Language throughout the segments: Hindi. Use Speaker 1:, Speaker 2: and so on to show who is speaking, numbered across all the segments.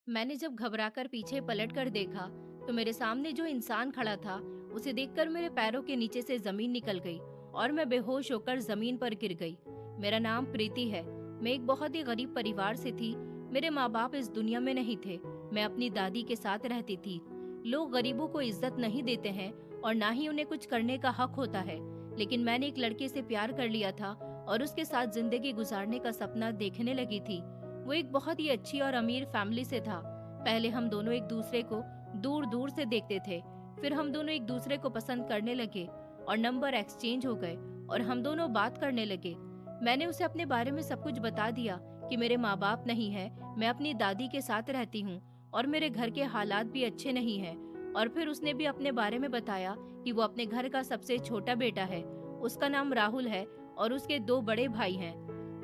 Speaker 1: मैंने जब घबराकर पीछे पलटकर देखा तो मेरे सामने जो इंसान खड़ा था उसे देखकर मेरे पैरों के नीचे से जमीन निकल गई और मैं बेहोश होकर जमीन पर गिर गई। मेरा नाम प्रीति है। मैं एक बहुत ही गरीब परिवार से थी। मेरे माँ बाप इस दुनिया में नहीं थे। मैं अपनी दादी के साथ रहती थी। लोग गरीबों को इज्जत नहीं देते हैं और ना ही उन्हें कुछ करने का हक होता है, लेकिन मैंने एक लड़के से प्यार कर लिया था और उसके साथ जिंदगी गुजारने का सपना देखने लगी थी। वो एक बहुत ही अच्छी और अमीर फैमिली से था। पहले हम दोनों एक दूसरे को दूर दूर से देखते थे, फिर हम दोनों एक दूसरे को पसंद करने लगे और नंबर एक्सचेंज हो गए और हम दोनों बात करने लगे। मैंने उसे अपने बारे में सब कुछ बता दिया कि मेरे माँ बाप नहीं है, मैं अपनी दादी के साथ रहती हूँ और मेरे घर के हालात भी अच्छे नहीं हैं। और फिर उसने भी अपने बारे में बताया कि वो अपने घर का सबसे छोटा बेटा है। उसका नाम राहुल है और उसके दो बड़े भाई हैं।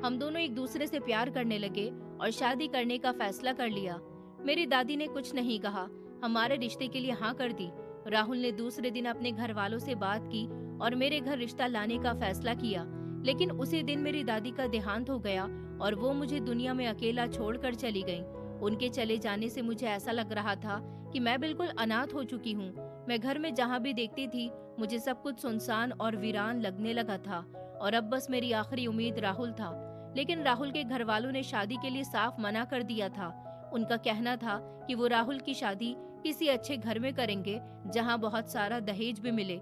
Speaker 1: हम दोनों एक दूसरे से प्यार करने लगे और शादी करने का फैसला कर लिया। मेरी दादी ने कुछ नहीं कहा, हमारे रिश्ते के लिए हाँ कर दी। राहुल ने दूसरे दिन अपने घर वालों से बात की और मेरे घर रिश्ता लाने का फैसला किया, लेकिन उसी दिन मेरी दादी का देहांत हो गया और वो मुझे दुनिया में अकेला छोड़कर चली गई। उनके चले जाने से मुझे ऐसा लग रहा था कि मैं बिल्कुल अनाथ हो चुकी हूँ। मैं घर में जहाँ भी देखती थी मुझे सब कुछ सुनसान और वीरान लगने लगा था और अब बस मेरी आखिरी उम्मीद राहुल था। लेकिन राहुल के घर वालों ने शादी के लिए साफ मना कर दिया था। उनका कहना था कि वो राहुल की शादी किसी अच्छे घर में करेंगे जहां बहुत सारा दहेज भी मिले।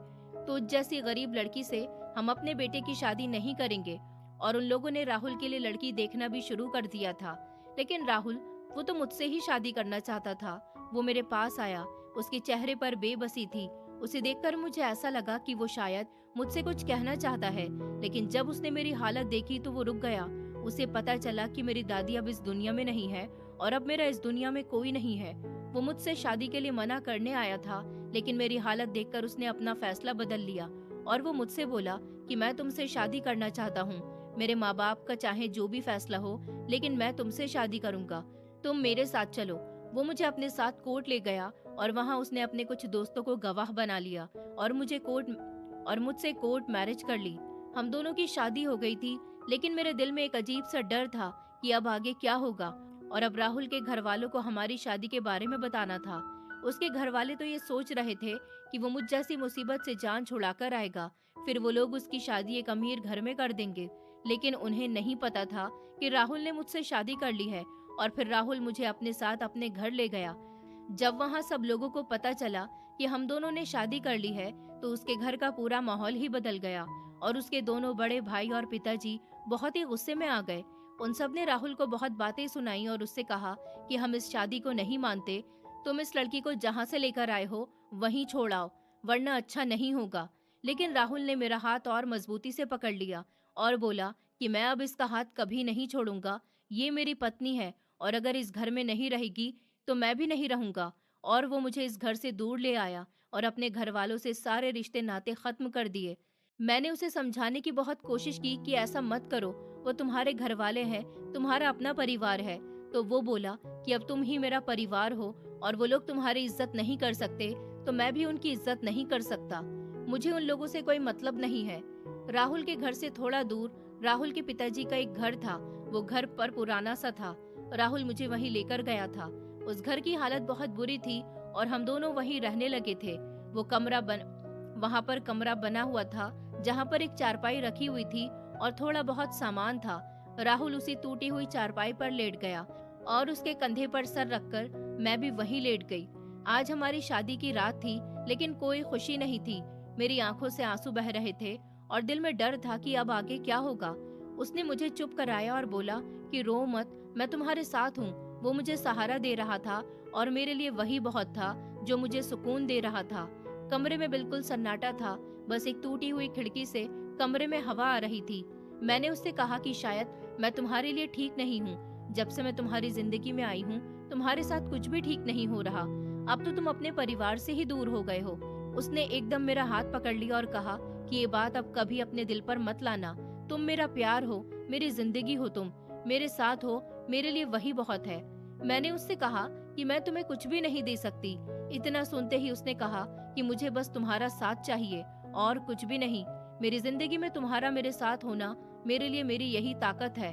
Speaker 1: तो जैसी गरीब लड़की से हम अपने बेटे की शादी नहीं करेंगे। और उन लोगों ने राहुल के लिए लड़की देखना भी शुरू कर दिया था। लेकिन राहुल, वो तो मुझसे ही शादी करना चाहता था। वो मेरे पास आया, उसके चेहरे पर बेबसी थी। उसे देखकर मुझे ऐसा लगा कि वो शायद मुझसे कुछ कहना चाहता है, लेकिन जब उसने मेरी हालत देखी तो वो रुक गया। उसे पता चला कि मेरी दादी अब इस दुनिया में नहीं है और अब मेरा इस दुनिया में कोई नहीं है। वो मुझसे शादी के लिए मना करने आया था, लेकिन मेरी हालत देखकर उसने अपना फैसला बदल लिया और वो मुझसे बोला कि मैं तुमसे शादी करना चाहता हूँ। मेरे माँ बाप का चाहे जो भी फैसला हो, लेकिन मैं तुमसे शादी करूंगा। तुम मेरे साथ चलो। वो मुझे अपने साथ कोर्ट ले गया और वहाँ उसने अपने कुछ दोस्तों को गवाह बना लिया और मुझसे कोर्ट मैरिज कर ली। हम दोनों की शादी हो गई थी, लेकिन मेरे दिल में एक अजीब सा डर था कि अब आगे क्या होगा। और अब राहुल के घर वालों को हमारी शादी के बारे में बताना था। उसके घर वाले तो ये सोच रहे थे कि वो मुझ जैसी मुसीबत से जान छुड़ाकर आएगा, फिर वो लोग उसकी शादी एक अमीर घर में कर देंगे। लेकिन उन्हें नहीं पता था कि राहुल ने मुझसे शादी कर ली है और फिर राहुल मुझे अपने साथ अपने घर ले गया। जब वहाँ सब लोगों को पता चला कि हम दोनों ने शादी कर ली है तो उसके घर का पूरा माहौल ही बदल गया और उसके दोनों बड़े भाई और पिताजी बहुत ही गुस्से में आ गए। उन सब ने राहुल को बहुत बातें सुनाई और उससे कहा कि हम इस शादी को नहीं मानते। तुम इस लड़की को जहाँ से लेकर आए हो वहीं छोड़ आओ, वरना अच्छा नहीं होगा। लेकिन राहुल ने मेरा हाथ और मजबूती से पकड़ लिया और बोला कि मैं अब इसका हाथ कभी नहीं छोड़ूंगा। ये मेरी पत्नी है और अगर इस घर में नहीं रहेगी तो मैं भी नहीं रहूंगा। और वो मुझे इस घर से दूर ले आया और अपने घर वालों से सारे रिश्ते नाते खत्म कर दिए। मैंने उसे समझाने की बहुत कोशिश की कि ऐसा मत करो, वो तुम्हारे घर वाले हैं, तुम्हारा अपना परिवार है। तो वो बोला कि अब तुम ही मेरा परिवार हो और वो लोग तुम्हारी इज्जत नहीं कर सकते तो मैं भी उनकी इज्जत नहीं कर सकता। मुझे उन लोगों से कोई मतलब नहीं है। राहुल के घर से थोड़ा दूर राहुल के पिताजी का एक घर था। वो घर पर पुराना सा था। राहुल मुझे वहीं लेकर गया था। उस घर की हालत बहुत बुरी थी और हम दोनों वहीं रहने लगे थे। वहाँ पर कमरा बना हुआ था जहाँ पर एक चारपाई रखी हुई थी और थोड़ा बहुत सामान था। राहुल उसी टूटी हुई चारपाई पर लेट गया और उसके कंधे पर सर रखकर मैं भी वहीं लेट गई। आज हमारी शादी की रात थी, लेकिन कोई खुशी नहीं थी। मेरी आंखों से आंसू बह रहे थे और दिल में डर था कि अब आगे क्या होगा। उसने मुझे चुप कराया और बोला कि रो मत, मैं तुम्हारे साथ हूँ। वो मुझे सहारा दे रहा था और मेरे लिए वही बहुत था जो मुझे सुकून दे रहा था। कमरे में बिल्कुल सन्नाटा था, बस एक टूटी हुई खिड़की से कमरे में हवा आ रही थी। मैंने उससे कहा कि शायद मैं तुम्हारे लिए ठीक नहीं हूँ। जब से मैं तुम्हारी जिंदगी में आई हूँ तुम्हारे साथ कुछ भी ठीक नहीं हो रहा। अब तो तुम अपने परिवार से ही दूर हो गए हो। उसने एकदम मेरा हाथ पकड़ लिया और कहा कि ये बात अब कभी अपने दिल पर मत लाना। तुम मेरा प्यार हो, मेरी जिंदगी हो, तुम मेरे साथ हो, मेरे लिए वही बहुत है। मैंने उससे कहा कि मैं तुम्हें कुछ भी नहीं दे सकती। इतना सुनते ही उसने कहा कि मुझे बस तुम्हारा साथ चाहिए और कुछ भी नहीं। मेरी जिंदगी में तुम्हारा मेरे साथ होना मेरे लिए मेरी यही ताकत है।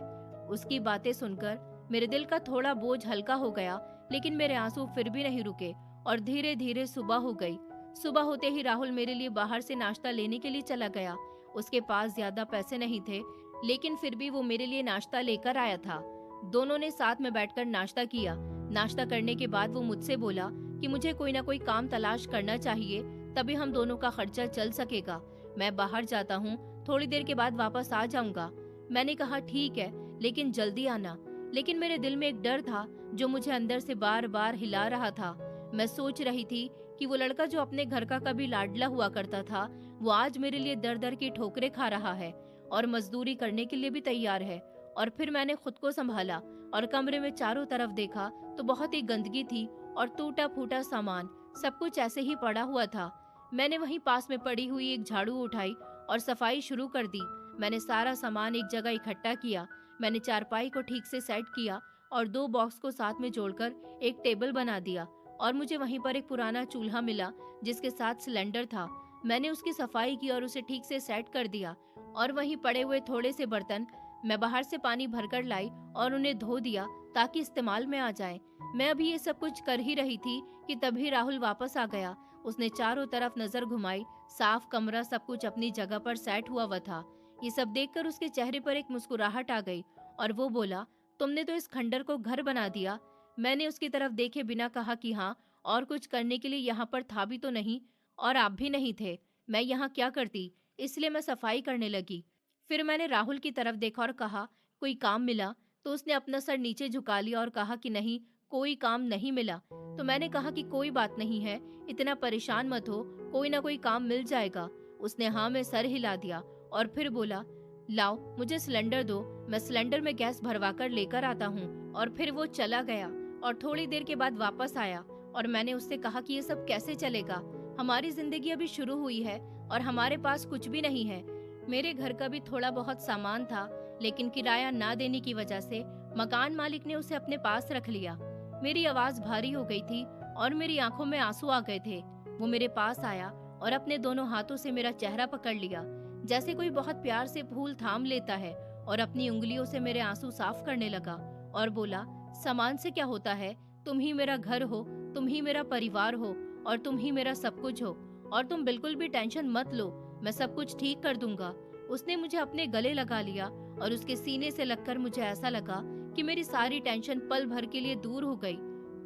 Speaker 1: उसकी बातें सुनकर मेरे दिल का थोड़ा बोझ हल्का हो गया, लेकिन मेरे आंसू फिर भी नहीं रुके और धीरे धीरे सुबह हो गई। सुबह होते ही राहुल मेरे लिए बाहर से नाश्ता लेने के लिए चला गया। उसके पास ज्यादा पैसे नहीं थे, लेकिन फिर भी वो मेरे लिए नाश्ता लेकर आया था। दोनों ने साथ में बैठकर नाश्ता किया। नाश्ता करने के बाद वो मुझसे बोला कि मुझे कोई ना कोई काम तलाश करना चाहिए, तभी हम दोनों का खर्चा चल सकेगा। मैं बाहर जाता हूँ, थोड़ी देर के बाद वापस आ जाऊंगा। मैंने कहा ठीक है, लेकिन जल्दी आना। लेकिन मेरे दिल में एक डर था जो मुझे अंदर से बार बार हिला रहा था। मैं सोच रही थी कि वो लड़का जो अपने घर का कभी लाडला हुआ करता था, वो आज मेरे लिए दर दर की ठोकरें खा रहा है और मजदूरी करने के लिए भी तैयार है। और फिर मैंने खुद को संभाला और कमरे में चारों तरफ देखा तो बहुत ही गंदगी थी और टूटा फूटा सामान, सब कुछ ऐसे ही पड़ा हुआ था। मैंने वहीं पास में पड़ी हुई एक झाड़ू उठाई और सफाई शुरू कर दी। मैंने सारा सामान एक जगह इकट्ठा किया। मैंने चारपाई को ठीक से सेट किया और 2 बॉक्स को साथ में जोड़कर एक टेबल बना दिया। और मुझे वहीं पर एक पुराना चूल्हा मिला जिसके साथ सिलेंडर था। मैंने उसकी सफाई की और उसे ठीक से सेट कर दिया। और वहीं पड़े हुए थोड़े से बर्तन मैं बाहर से पानी भरकर लाई और उन्हें धो दिया ताकि इस्तेमाल में आ जाए। मैं अभी ये सब कुछ कर ही रही थी कि तभी राहुल वापस आ गया। उसने चारों तरफ नजर घुमाई। साफ कमरा, सब कुछ अपनी जगह पर सेट हुआ था। ये सब देखकर उसके चेहरे पर एक मुस्कुराहट आ गई और वो बोला, तुमने तो इस खंडर को घर बना दिया। मैंने उसकी तरफ देखे बिना कहा कि हाँ, और कुछ करने के लिए यहाँ पर था भी तो नहीं, और आप भी नहीं थे। मैं यहाँ क्या करती, इसलिए मैं सफाई करने लगी। फिर मैंने राहुल की तरफ देखा और कहा, कोई काम मिला? तो उसने अपना सर नीचे झुका लिया और कहा कि नहीं, कोई काम नहीं मिला। तो मैंने कहा कि कोई बात नहीं है, इतना परेशान मत हो, कोई ना कोई काम मिल जाएगा। उसने हाँ में सर हिला दिया और फिर बोला, लाओ मुझे सिलेंडर दो, मैं सिलेंडर में गैस भरवा कर लेकर आता हूँ। और फिर वो चला गया और थोड़ी देर के बाद वापस आया और मैंने उससे कहा कि ये सब कैसे चलेगा, हमारी जिंदगी अभी शुरू हुई है और हमारे पास कुछ भी नहीं है। मेरे घर का भी थोड़ा बहुत सामान था, लेकिन किराया ना देने की वजह से मकान मालिक ने उसे अपने पास रख लिया। मेरी आवाज भारी हो गई थी और मेरी आंखों में आंसू आ गए थे। वो मेरे पास आया और अपने दोनों हाथों से मेरा चेहरा पकड़ लिया, जैसे कोई बहुत प्यार से फूल थाम लेता है, और अपनी उंगलियों से मेरे आंसू साफ करने लगा और बोला, सामान से क्या होता है, तुम ही मेरा घर हो, तुम ही मेरा परिवार हो और तुम ही मेरा सब कुछ हो, और तुम बिल्कुल भी टेंशन मत लो, मैं सब कुछ ठीक कर दूंगा। उसने मुझे अपने गले लगा लिया और उसके सीने से लगकर मुझे ऐसा लगा कि मेरी सारी टेंशन पल भर के लिए दूर हो गई।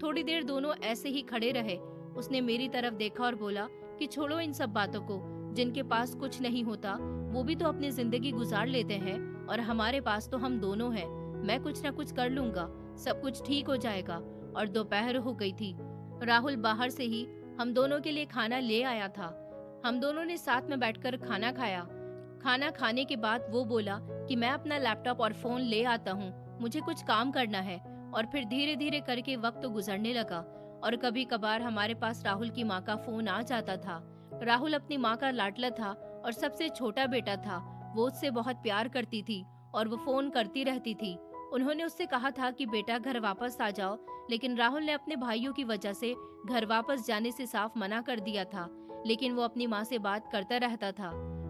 Speaker 1: थोड़ी देर दोनों ऐसे ही खड़े रहे। उसने मेरी तरफ देखा और बोला कि छोड़ो इन सब बातों को, जिनके पास कुछ नहीं होता वो भी तो अपनी जिंदगी गुजार लेते हैं, और हमारे पास तो हम दोनों हैं। मैं कुछ ना कुछ कर लूंगा, सब कुछ ठीक हो जाएगा। और दोपहर हो गई थी। राहुल बाहर से ही हम दोनों के लिए खाना ले आया था। हम दोनों ने साथ में बैठकर खाना खाया। खाना खाने के बाद वो बोला कि मैं अपना लैपटॉप और फोन ले आता हूँ, मुझे कुछ काम करना है। और फिर धीरे धीरे करके वक्त गुजरने लगा और कभी कभार हमारे पास राहुल की माँ का फोन आ जाता था। राहुल अपनी माँ का लाडला था और सबसे छोटा बेटा था। वो उससे बहुत प्यार करती थी और वो फोन करती रहती थी। उन्होंने उससे कहा था कि बेटा घर वापस आ जाओ, लेकिन राहुल ने अपने भाइयों की वजह से घर वापस जाने से साफ मना कर दिया था। लेकिन वो अपनी माँ से बात करता रहता था।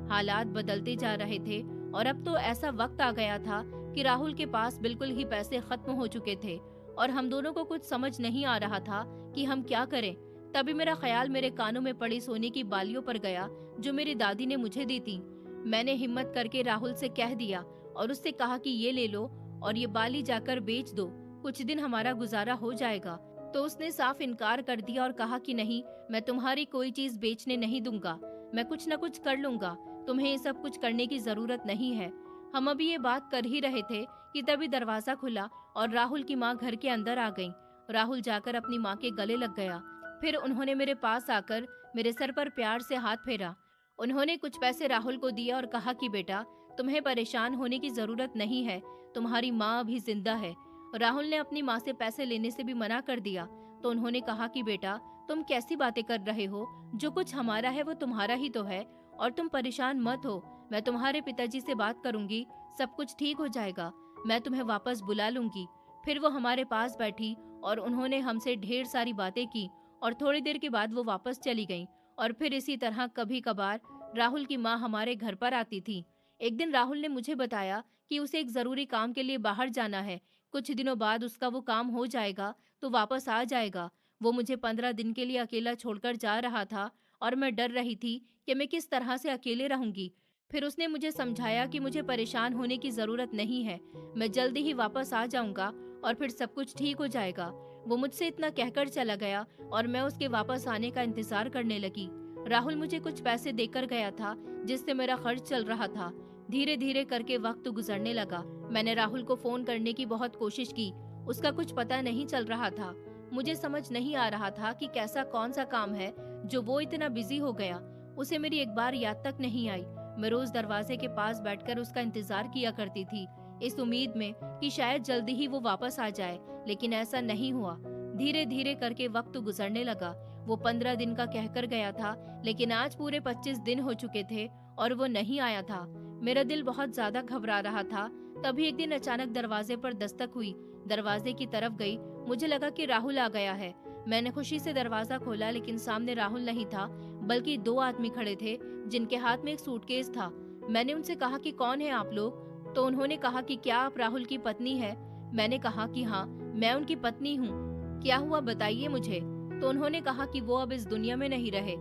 Speaker 1: हालात बदलते जा रहे थे और अब तो ऐसा वक्त आ गया था कि राहुल के पास बिल्कुल ही पैसे खत्म हो चुके थे और हम दोनों को कुछ समझ नहीं आ रहा था कि हम क्या करें। तभी मेरा ख्याल मेरे कानों में पड़ी सोने की बालियों पर गया जो मेरी दादी ने मुझे दी थी। मैंने हिम्मत करके राहुल से कह दिया और उससे कहा कि ये ले लो और ये बाली जाकर बेच दो, कुछ दिन हमारा गुजारा हो जाएगा। तो उसने साफ इनकार कर दिया और कहा कि नहीं, मैं तुम्हारी कोई चीज बेचने नहीं दूंगा, मैं कुछ न कुछ कर लूंगा, तुम्हें ये सब कुछ करने की जरूरत नहीं है। हम अभी ये बात कर ही रहे थे कि तभी दरवाजा खुला और राहुल की माँ घर के अंदर आ गई। राहुल जाकर अपनी माँ के गले लग गया। फिर उन्होंने मेरे पास आकर मेरे सर पर प्यार से हाथ फेरा। उन्होंने कुछ पैसे राहुल को दिए और कहा कि बेटा, तुम्हें परेशान होने की जरूरत नहीं है, तुम्हारी माँ अभी जिंदा है। राहुल ने अपनी माँ से पैसे लेने से भी मना कर दिया। तो उन्होंने कहा कि बेटा, तुम कैसी बातें कर रहे हो, जो कुछ हमारा है वो तुम्हारा ही तो है, और तुम परेशान मत हो, मैं तुम्हारे पिताजी से बात करूंगी, सब कुछ ठीक हो जाएगा, मैं तुम्हें वापस बुला लूंगी। फिर वो हमारे पास बैठी और उन्होंने हमसे ढेर सारी बातें की और थोड़ी देर के बाद वो वापस चली गईं। और फिर इसी तरह कभी कभार राहुल की माँ हमारे घर पर आती थी। एक दिन राहुल ने मुझे बताया कि उसे एक जरूरी काम के लिए बाहर जाना है, कुछ दिनों बाद उसका वो काम हो जाएगा तो वापस आ जाएगा। वो मुझे 15 दिन के लिए अकेला छोड़कर जा रहा था और मैं डर रही थी कि मैं किस तरह से अकेले रहूंगी। फिर उसने मुझे समझाया कि मुझे परेशान होने की जरूरत नहीं है, मैं जल्दी ही वापस आ जाऊंगा और फिर सब कुछ ठीक हो जाएगा। वो मुझसे इतना कहकर चला गया और मैं उसके वापस आने का इंतजार करने लगी। राहुल मुझे कुछ पैसे देकर गया था जिससे मेरा खर्च चल रहा था। धीरे धीरे करके वक्त गुजरने लगा। मैंने राहुल को फोन करने की बहुत कोशिश की, उसका कुछ पता नहीं चल रहा था। मुझे समझ नहीं आ रहा था कि कैसा कौन सा काम है जो वो इतना बिजी हो गया। उसे मेरी एक बार याद तक नहीं आई। मैं रोज दरवाजे के पास बैठकर उसका इंतजार किया करती थी, इस उम्मीद में कि शायद जल्दी ही वो वापस आ जाए, लेकिन ऐसा नहीं हुआ। धीरे धीरे करके वक्त गुजरने लगा। वो 15 दिन का कहकर गया था, लेकिन आज पूरे 25 दिन हो चुके थे और वो नहीं आया था। मेरा दिल बहुत ज्यादा घबरा रहा था। तभी एक दिन अचानक दरवाजे पर दस्तक हुई। दरवाजे की तरफ गई, मुझे लगा कि राहुल आ गया है। मैंने खुशी से दरवाजा खोला, लेकिन सामने राहुल नहीं था, बल्कि 2 आदमी खड़े थे जिनके हाथ में एक सूटकेस था। मैंने उनसे कहा कि कौन है आप लोग? तो उन्होंने कहा कि क्या आप राहुल की पत्नी है? मैंने कहा कि हाँ, मैं उनकी पत्नी हूँ। क्या हुआ बताइए मुझे। तो उन्होंने कहा कि वो अब इस दुनिया में नहीं रहे।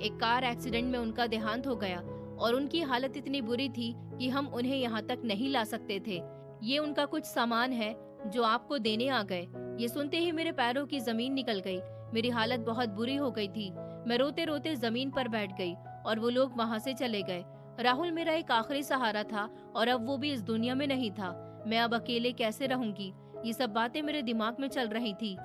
Speaker 1: एक कार एक्सीडेंट में उनका देहांत हो गया और उनकी हालत इतनी बुरी थी कि हम उन्हें यहाँ तक नहीं ला सकते थे। ये उनका कुछ सामान है जो आपको देने आ गए। ये सुनते ही मेरे पैरों की जमीन निकल गई। मेरी हालत बहुत बुरी हो गई थी। मैं रोते रोते जमीन पर बैठ गई और वो लोग वहाँ से चले गए। राहुल मेरा एक आखिरी सहारा था और अब वो भी इस दुनिया में नहीं था। मैं अब अकेले कैसे रहूंगी? ये सब बातें मेरे दिमाग में चल रही थी।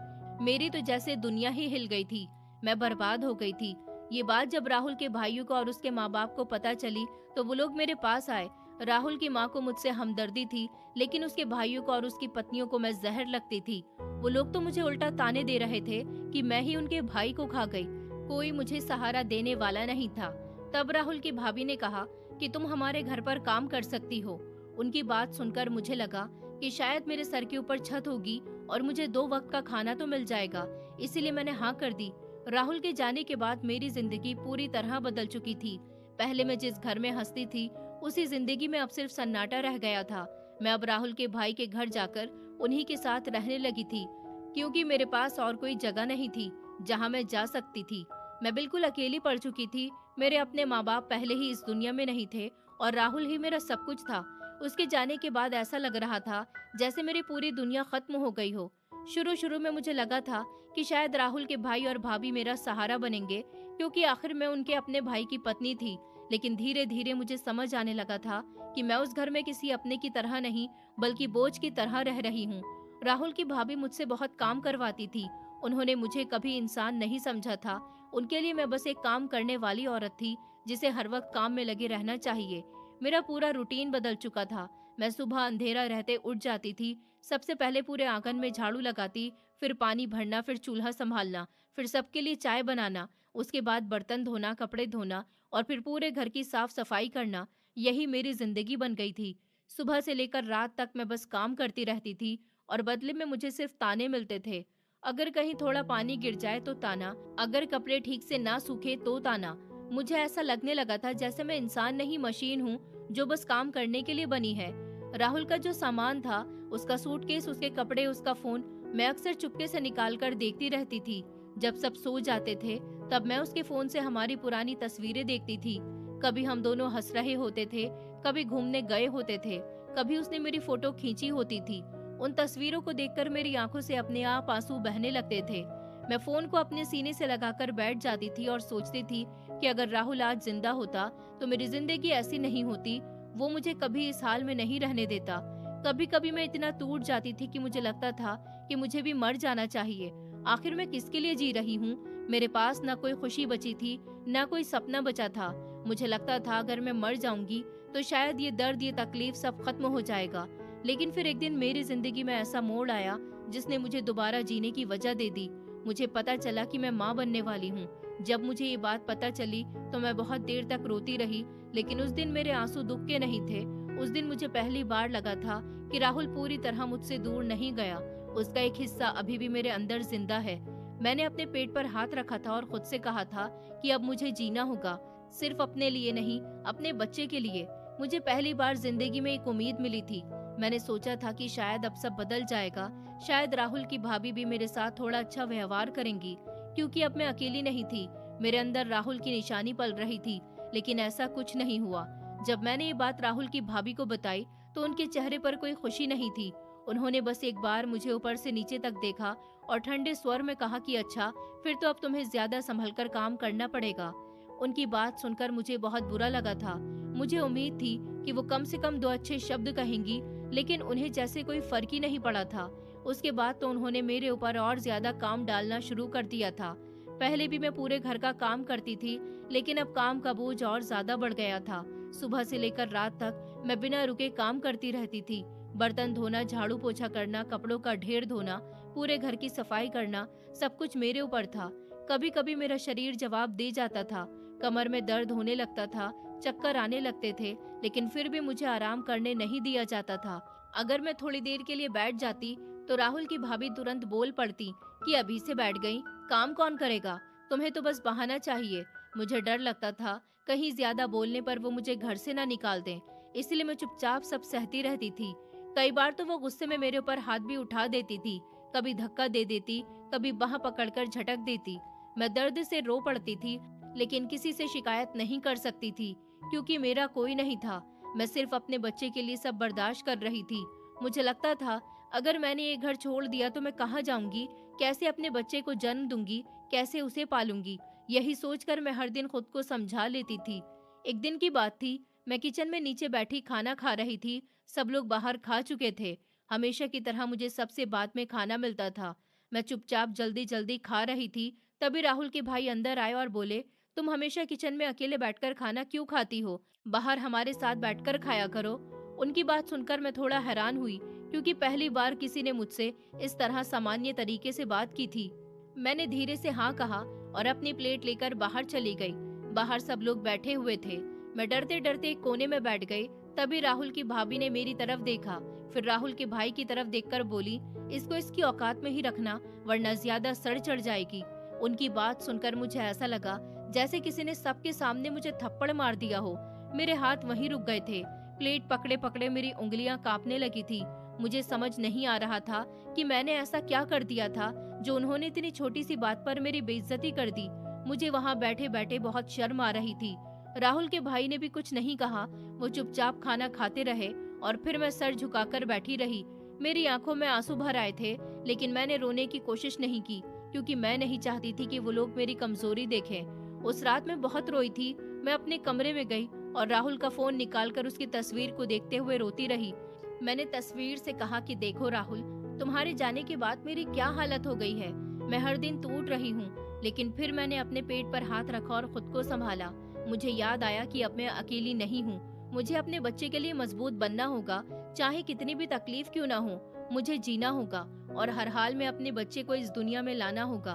Speaker 1: मेरी तो जैसे दुनिया ही हिल गई थी। मैं बर्बाद हो गई थी। ये बात जब राहुल के भाइयों को और उसके माँ बाप को पता चली तो वो लोग मेरे पास आए। राहुल की माँ को मुझसे हमदर्दी थी, लेकिन उसके भाइयों को और उसकी पत्नियों को मैं जहर लगती थी। वो लोग तो मुझे उल्टा ताने दे रहे थे कि मैं ही उनके भाई को खा गई। कोई मुझे सहारा देने वाला नहीं था। तब राहुल की भाभी ने कहा कि तुम हमारे घर पर काम कर सकती हो। उनकी बात सुनकर मुझे लगा कि शायद मेरे सर के ऊपर छत होगी और मुझे 2 वक्त का खाना तो मिल जाएगा, इसीलिए मैंने हाँ कर दी। राहुल के जाने के बाद मेरी जिंदगी पूरी तरह बदल चुकी थी। पहले मैं जिस घर में हंसती थी, उसी जिंदगी में अब सिर्फ सन्नाटा रह गया था। मैं अब राहुल के भाई के घर जाकर उन्हीं के साथ रहने लगी थी, क्योंकि मेरे पास और कोई जगह नहीं थी जहाँ मैं जा सकती थी। मैं बिल्कुल अकेली पड़ चुकी थी। मेरे अपने माँ बाप पहले ही इस दुनिया में नहीं थे और राहुल ही मेरा सब कुछ था। उसके जाने के बाद ऐसा लग रहा था जैसे मेरी पूरी दुनिया खत्म हो गई हो। शुरू शुरू में मुझे लगा था कि शायद राहुल के भाई और भाभी मेरा सहारा बनेंगे, क्योंकि आखिर मैं उनके अपने भाई की पत्नी थी। लेकिन धीरे धीरे मुझे समझ आने लगा था कि मैं उस घर में किसी अपने की तरह नहीं, बल्कि बोझ की तरह रह रही हूँ। राहुल की भाभी मुझसे बहुत काम करवाती थी। उन्होंने मुझे कभी इंसान नहीं समझा था। उनके लिए मैं बस एक काम करने वाली औरत थी जिसे हर वक्त काम में लगे रहना चाहिए। मेरा पूरा रूटीन बदल चुका था। मैं सुबह अंधेरा रहते उठ जाती थी। सबसे पहले पूरे आंगन में झाड़ू लगाती, फिर पानी भरना, फिर चूल्हा संभालना, फिर सबके लिए चाय बनाना, उसके बाद बर्तन धोना, कपड़े धोना और फिर पूरे घर की साफ सफाई करना। यही मेरी जिंदगी बन गई थी। सुबह से लेकर रात तक मैं बस काम करती रहती थी और बदले में मुझे सिर्फ ताने मिलते थे। अगर कहीं थोड़ा पानी गिर जाए तो ताना, अगर कपड़े ठीक से ना सूखे तो ताना। मुझे ऐसा लगने लगा था जैसे मैं इंसान नहीं, मशीन हूँ जो बस काम करने के लिए बनी है। राहुल का जो सामान था, उसका सूटकेस, उसके कपड़े, उसका फोन, मैं अक्सर चुपके से निकाल कर देखती रहती थी। जब सब सो जाते थे तब मैं उसके फोन से हमारी पुरानी तस्वीरें देखती थी। कभी हम दोनों हंस रहे होते थे, कभी घूमने गए होते थे, कभी उसने मेरी फोटो खींची होती थी। उन तस्वीरों को देखकर मेरी आंखों से अपने आप आंसू बहने लगते थे। मैं फोन को अपने सीने से लगाकर बैठ जाती थी और सोचती थी कि अगर राहुल आज जिंदा होता तो मेरी जिंदगी ऐसी नहीं होती। वो मुझे कभी इस हाल में नहीं रहने देता। कभी कभी मैं इतना टूट जाती थी कि मुझे लगता था कि मुझे भी मर जाना चाहिए। आखिर मैं किसके लिए जी रही हूँ? मेरे पास ना कोई खुशी बची थी, ना कोई सपना बचा था। मुझे लगता था अगर मैं मर जाऊंगी तो शायद ये दर्द, ये तकलीफ सब खत्म हो जाएगा। लेकिन फिर एक दिन मेरी जिंदगी में ऐसा मोड़ आया जिसने मुझे दोबारा जीने की वजह दे दी। मुझे पता चला कि मैं माँ बनने वाली हूँ। जब मुझे ये बात पता चली तो मैं बहुत देर तक रोती रही, लेकिन उस दिन मेरे आंसू दुख के नहीं थे। उस दिन मुझे पहली बार लगा था कि राहुल पूरी तरह मुझसे दूर नहीं गया। उसका एक हिस्सा अभी भी मेरे अंदर जिंदा है। मैंने अपने पेट पर हाथ रखा था और खुद से कहा था कि अब मुझे जीना होगा, सिर्फ अपने लिए नहीं, अपने बच्चे के लिए। मुझे पहली बार जिंदगी में एक उम्मीद मिली थी। मैंने सोचा था कि शायद अब सब बदल जाएगा, शायद राहुल की भाभी भी मेरे साथ थोड़ा अच्छा व्यवहार करेंगी, क्योंकि अब मैं अकेली नहीं थी। मेरे अंदर राहुल की निशानी पल रही थी, लेकिन ऐसा कुछ नहीं हुआ। जब मैंने ये बात राहुल की भाभी को बताई तो उनके चेहरे पर कोई खुशी नहीं थी। उन्होंने बस एक बार मुझे ऊपर से नीचे तक देखा और ठंडे स्वर में कहा कि अच्छा, फिर तो अब तुम्हें ज्यादा संभल कर काम करना पड़ेगा। उनकी बात सुनकर मुझे बहुत बुरा लगा था। मुझे उम्मीद थी कि वो कम से कम दो अच्छे शब्द कहेंगी, लेकिन उन्हें जैसे कोई फर्क ही नहीं पड़ा था। उसके बाद तो उन्होंने मेरे ऊपर और ज्यादा काम डालना शुरू कर दिया था। पहले भी मैं पूरे घर का काम करती थी, लेकिन अब काम का बोझ और ज्यादा बढ़ गया था। सुबह से लेकर रात तक मैं बिना रुके काम करती रहती थी। बर्तन धोना, झाड़ू पोछा करना, कपड़ों का ढेर धोना, पूरे घर की सफाई करना, सब कुछ मेरे ऊपर था। कभी कभी मेरा शरीर जवाब दे जाता था, कमर में दर्द होने लगता था, चक्कर आने लगते थे, लेकिन फिर भी मुझे आराम करने नहीं दिया जाता था। अगर मैं थोड़ी देर के लिए बैठ जाती तो राहुल की भाभी तुरंत बोल पड़ती कि अभी से बैठ गई, काम कौन करेगा, तुम्हें तो बस बहाना चाहिए। मुझे डर लगता था कहीं ज्यादा बोलने पर वो मुझे घर से ना निकाल दें, इसलिए मैं चुपचाप सब सहती रहती थी। कई बार तो वो गुस्से में मेरे ऊपर हाथ भी उठा देती थी, कभी धक्का दे देती, कभी बाह पकड़कर झटक देती। मैं दर्द से रो पड़ती थी, लेकिन किसी से शिकायत नहीं कर सकती थी, क्योंकि मेरा कोई नहीं था। मैं सिर्फ अपने बच्चे के लिए सब बर्दाश्त कर रही थी। मुझे लगता था अगर मैंने ये घर छोड़ दिया तो मैं कहाँ जाऊंगी, कैसे अपने बच्चे को जन्म दूंगी, कैसे उसे पालूंगी। यही सोचकर मैं हर दिन खुद को समझा लेती थी। एक दिन की बात थी, मैं किचन में नीचे बैठी खाना खा रही थी। सब लोग बाहर खा चुके थे। हमेशा की तरह मुझे सबसे बाद में खाना मिलता था। मैं चुपचाप जल्दी जल्दी खा रही थी। तभी राहुल के भाई अंदर आए और बोले, तुम हमेशा किचन में अकेले बैठकर खाना क्यों खाती हो, बाहर हमारे साथ बैठकर खाया करो। उनकी बात सुनकर मैं थोड़ा हैरान हुई, क्योंकि पहली बार किसी ने मुझसे इस तरह सामान्य तरीके से बात की थी। मैंने धीरे से हाँ कहा और अपनी प्लेट लेकर बाहर चली गई। बाहर सब लोग बैठे हुए थे। मैं डरते डरते एक कोने में बैठ गई। तभी राहुल की भाभी ने मेरी तरफ देखा, फिर राहुल के भाई की तरफ देखकर बोली, इसको इसकी औकात में ही रखना, वरना ज्यादा सड़ चढ़ जाएगी। उनकी बात सुनकर मुझे ऐसा लगा जैसे किसी ने सबके सामने मुझे थप्पड़ मार दिया हो। मेरे हाथ वहीं रुक गए थे। प्लेट पकड़े पकड़े मेरी उंगलियां कांपने लगी थी। मुझे समझ नहीं आ रहा था कि मैंने ऐसा क्या कर दिया था जो उन्होंने इतनी छोटी सी बात पर मेरी बेइज्जती कर दी। मुझे वहां बैठे बैठे बहुत शर्म आ रही थी। राहुल के भाई ने भी कुछ नहीं कहा। वो चुपचाप खाना खाते रहे और फिर मैं सर झुकाकर बैठी रही। मेरी आंखों में आंसू भर आए थे, लेकिन मैंने रोने की कोशिश नहीं की, क्योंकि मैं नहीं चाहती थी कि वो लोग मेरी कमजोरी देखें। उस रात मैं बहुत रोई थी। मैं अपने कमरे में गई और राहुल का फोन निकालकर उसकी तस्वीर को देखते हुए रोती रही। मैंने तस्वीर से कहा कि देखो राहुल, तुम्हारे जाने के बाद मेरी क्या हालत हो गई है। मैं हर दिन टूट रही हूँ। लेकिन फिर मैंने अपने पेट पर हाथ रखा और खुद को संभाला। मुझे याद आया कि अब मैं अकेली नहीं हूँ। मुझे अपने बच्चे के लिए मजबूत बनना होगा, चाहे कितनी भी तकलीफ क्यों ना हो। मुझे जीना होगा और हर हाल में अपने बच्चे को इस दुनिया में लाना होगा।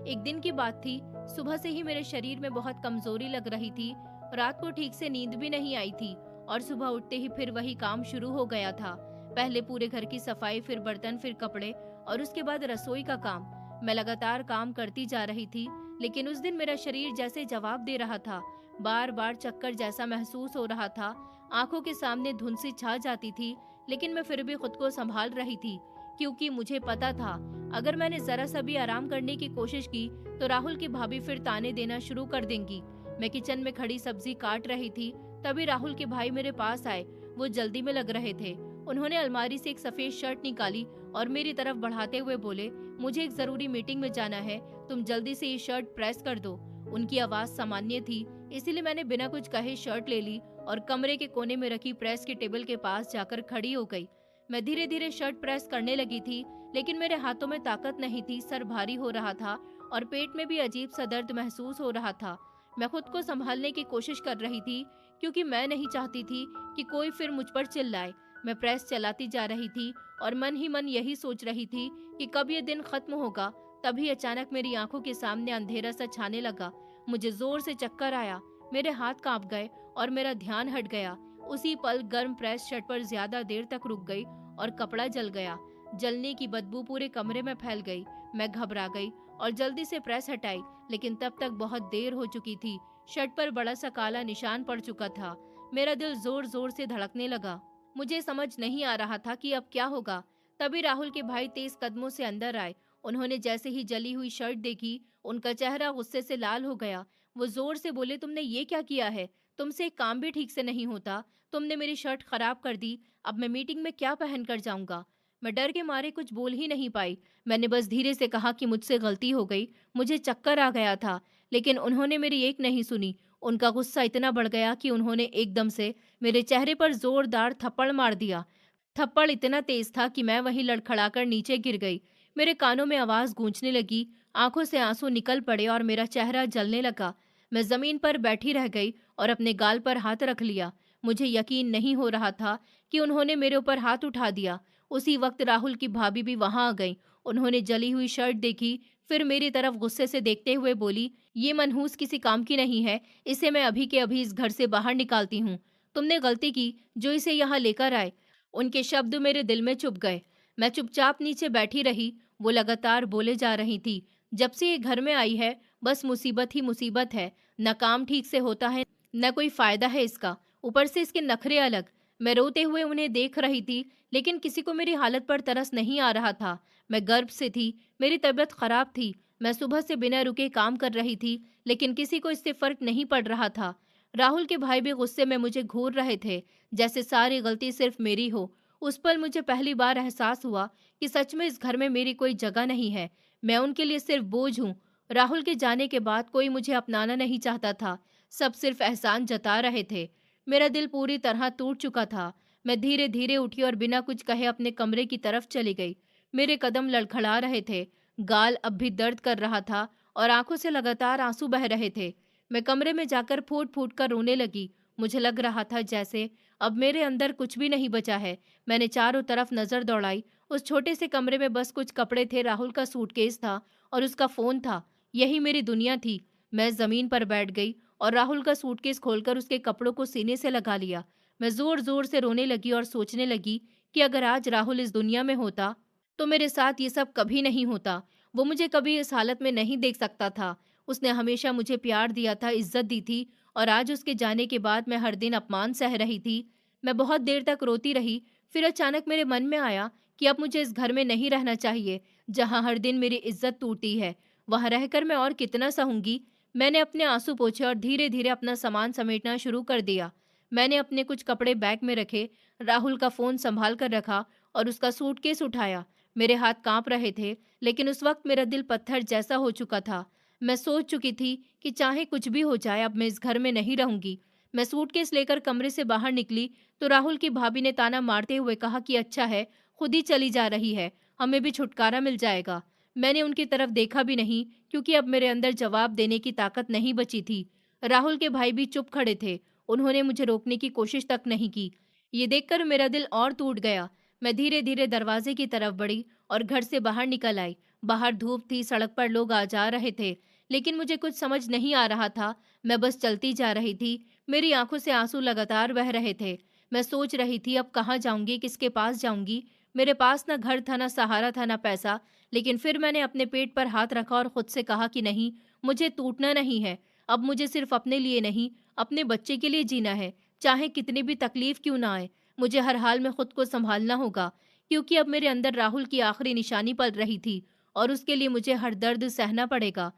Speaker 1: एक दिन की बात थी, सुबह से ही मेरे शरीर में बहुत कमजोरी लग रही थी। रात को ठीक से नींद भी नहीं आई थी और सुबह उठते ही फिर वही काम शुरू हो गया था। पहले पूरे घर की सफाई, फिर बर्तन, फिर कपड़े और उसके बाद रसोई का काम। मैं लगातार काम करती जा रही थी, लेकिन उस दिन मेरा शरीर जैसे जवाब दे रहा था। बार बार चक्कर जैसा महसूस हो रहा था। आंखों के सामने धुंध सी छा जाती थी, लेकिन मैं फिर भी खुद को संभाल रही थी, क्योंकि मुझे पता था अगर मैंने जरा सा भी आराम करने की कोशिश की तो राहुल की भाभी फिर ताने देना शुरू कर देंगी। मैं किचन में खड़ी सब्जी काट रही थी, तभी राहुल के भाई मेरे पास आए। वो जल्दी में लग रहे थे। उन्होंने अलमारी से एक सफेद शर्ट निकाली और मेरी तरफ बढ़ाते हुए बोले, मुझे एक जरूरी मीटिंग में जाना है, तुम जल्दी से ये शर्ट प्रेस कर दो। उनकी आवाज सामान्य थी, इसीलिए मैंने बिना कुछ कहे शर्ट ले ली और कमरे के कोने में रखी प्रेस के टेबल के पास जाकर खड़ी हो गई। मैं धीरे धीरे शर्ट प्रेस करने लगी थी, लेकिन मेरे हाथों में ताकत नहीं थी। सर भारी हो रहा था और पेट में भी अजीब सा दर्द महसूस हो रहा था। मैं खुद को संभालने की कोशिश कर रही थी, क्योंकि मैं नहीं चाहती थी कि कोई फिर मुझ पर चिल्लाए। मैं प्रेस चलाती जा रही थी और मन ही मन यही सोच रही थी कि कब ये दिन खत्म होगा। तभी अचानक मेरी आंखों के सामने अंधेरा सा छाने लगा। मुझे जोर से चक्कर आया, मेरे हाथ कांप गए और मेरा ध्यान हट गया। उसी पल गर्म प्रेस शर्ट पर ज्यादा देर तक रुक गई और कपड़ा जल गया। जलने की बदबू पूरे कमरे में फैल गई। मैं घबरा गई और जल्दी से प्रेस हटाई, लेकिन तब तक बहुत देर हो चुकी थी। शर्ट पर बड़ा सा काला निशान पड़ चुका था। मेरा दिल जोर जोर से धड़कने लगा। मुझे समझ नहीं आ रहा था कि अब क्या होगा। तभी राहुल के भाई तेज कदमों से अंदर आए। उन्होंने जैसे ही जली हुई शर्ट देखी, उनका चेहरा गुस्से से लाल हो गया। वो जोर से बोले, तुमने ये क्या किया है? तुमसे एक काम भी ठीक से नहीं होता। तुमने मेरी शर्ट खराब कर दी। अब मैं मीटिंग में क्या पहन कर जाऊंगा? मैं डर के मारे कुछ बोल ही नहीं पाई। मैंने बस धीरे से कहा कि मुझसे गलती हो गई, मुझे चक्कर आ गया था। लेकिन उन्होंने मेरी एक नहीं सुनी। उनका गुस्सा इतना बढ़ गया कि उन्होंने एकदम से मेरे चेहरे पर जोरदार थप्पड़ मार दिया। थप्पड़ इतना तेज था कि मैं वहीं लड़खड़ाकर नीचे गिर गई। मेरे कानों में आवाज गूंजने लगी, आंखों से आंसू निकल पड़े और मेरा चेहरा जलने लगा। मैं जमीन पर बैठी रह गई और अपने गाल पर हाथ रख लिया। मुझे यकीन नहीं हो रहा था कि उन्होंने मेरे ऊपर हाथ उठा दिया। उसी वक्त राहुल की भाभी भी वहां आ गई। उन्होंने जली हुई शर्ट देखी, फिर मेरी तरफ गुस्से से देखते हुए बोली, ये मनहूस किसी काम की नहीं है, इसे मैं अभी के अभी इस घर से बाहर निकालती हूँ। तुमने गलती की जो इसे यहाँ लेकर आए। उनके शब्द मेरे दिल में चुभ गए। मैं चुपचाप नीचे बैठी रही। वो लगातार बोले जा रही थी, जब से ये घर में आई है बस मुसीबत ही मुसीबत है। न काम ठीक से होता है, न कोई फायदा है इसका, ऊपर से इसके नखरे अलग। मैं रोते हुए उन्हें देख रही थी, लेकिन किसी को मेरी हालत पर तरस नहीं आ रहा था। मैं गर्भ से थी, मेरी तबीयत खराब थी। मैं सुबह से बिना रुके काम कर रही थी, लेकिन किसी को इससे फर्क नहीं पड़ रहा था। राहुल के भाई भी गुस्से में मुझे घूर रहे थे, जैसे सारी गलती सिर्फ मेरी हो। उस पल मुझे पहली बार एहसास हुआ कि सच में इस घर में मेरी कोई जगह नहीं है। मैं उनके लिए सिर्फ बोझ हूँ। राहुल के जाने के बाद कोई मुझे अपनाना नहीं चाहता था। सब सिर्फ एहसान जता रहे थे। मेरा दिल पूरी तरह टूट चुका था। मैं धीरे धीरे उठी और बिना कुछ कहे अपने कमरे की तरफ चली गई। मेरे कदम लड़खड़ा रहे थे, गाल अब भी दर्द कर रहा था और आंखों से लगातार आंसू बह रहे थे। मैं कमरे में जाकर फूट फूट कर रोने लगी। मुझे लग रहा था जैसे अब मेरे अंदर कुछ भी नहीं बचा है। मैंने चारों तरफ नजर दौड़ाई। उस छोटे से कमरे में बस कुछ कपड़े थे, राहुल का सूटकेस था और उसका फोन था। यही मेरी दुनिया थी। मैं जमीन पर बैठ गई और राहुल का सूटकेस खोलकर उसके कपड़ों को सीने से लगा लिया। मैं जोर जोर से रोने लगी और सोचने लगी कि अगर आज राहुल इस दुनिया में होता तो मेरे साथ ये सब कभी नहीं होता। वो मुझे कभी इस हालत में नहीं देख सकता था। उसने हमेशा मुझे प्यार दिया था, इज्जत दी थी, और आज उसके जाने के बाद मैं हर दिन अपमान सह रही थी। मैं बहुत देर तक रोती रही। फिर अचानक मेरे मन में आया कि अब मुझे इस घर में नहीं रहना चाहिए, जहाँ हर दिन मेरी इज्जत टूटती है। वहाँ रहकर मैं और कितना सहूंगी। मैंने अपने आंसू पोंछे और धीरे धीरे अपना सामान समेटना शुरू कर दिया। मैंने अपने कुछ कपड़े बैग में रखे, राहुल का फोन संभाल कर रखा और उसका सूटकेस उठाया। मेरे हाथ कांप रहे थे, लेकिन उस वक्त मेरा दिल पत्थर जैसा हो चुका था। मैं सोच चुकी थी कि चाहे कुछ भी हो जाए, अब मैं इस घर में नहीं रहूंगी। मैं सूटकेस लेकर कमरे से बाहर निकली तो राहुल की भाभी ने ताना मारते हुए कहा कि अच्छा है, खुद ही चली जा रही है, हमें भी छुटकारा मिल जाएगा। मैंने उनकी तरफ देखा भी नहीं, क्योंकि अब मेरे अंदर जवाब देने की ताकत नहीं बची थी। राहुल के भाई भी चुप खड़े थे। उन्होंने मुझे रोकने की कोशिश तक नहीं की। ये देखकर मेरा दिल और टूट गया। मैं धीरे धीरे दरवाजे की तरफ बढ़ी और घर से बाहर निकल आई। बाहर धूप थी, सड़क पर लोग आ जा रहे थे, लेकिन मुझे कुछ समझ नहीं आ रहा था। मैं बस चलती जा रही थी। मेरी आंखों से आंसू लगातार बह रहे थे। मैं सोच रही थी अब कहाँ जाऊंगी, किसके पास जाऊंगी। मेरे पास ना घर था, ना सहारा था, ना पैसा। लेकिन फिर मैंने अपने पेट पर हाथ रखा और खुद से कहा कि नहीं, मुझे टूटना नहीं है। अब मुझे सिर्फ अपने लिए नहीं, अपने बच्चे के लिए जीना है, चाहे कितनी भी तकलीफ क्यों ना आए। मुझे हर हाल में खुद को संभालना होगा, क्योंकि अब मेरे अंदर राहुल की आखिरी निशानी पल रही थी और उसके लिए मुझे हर दर्द सहना पड़ेगा।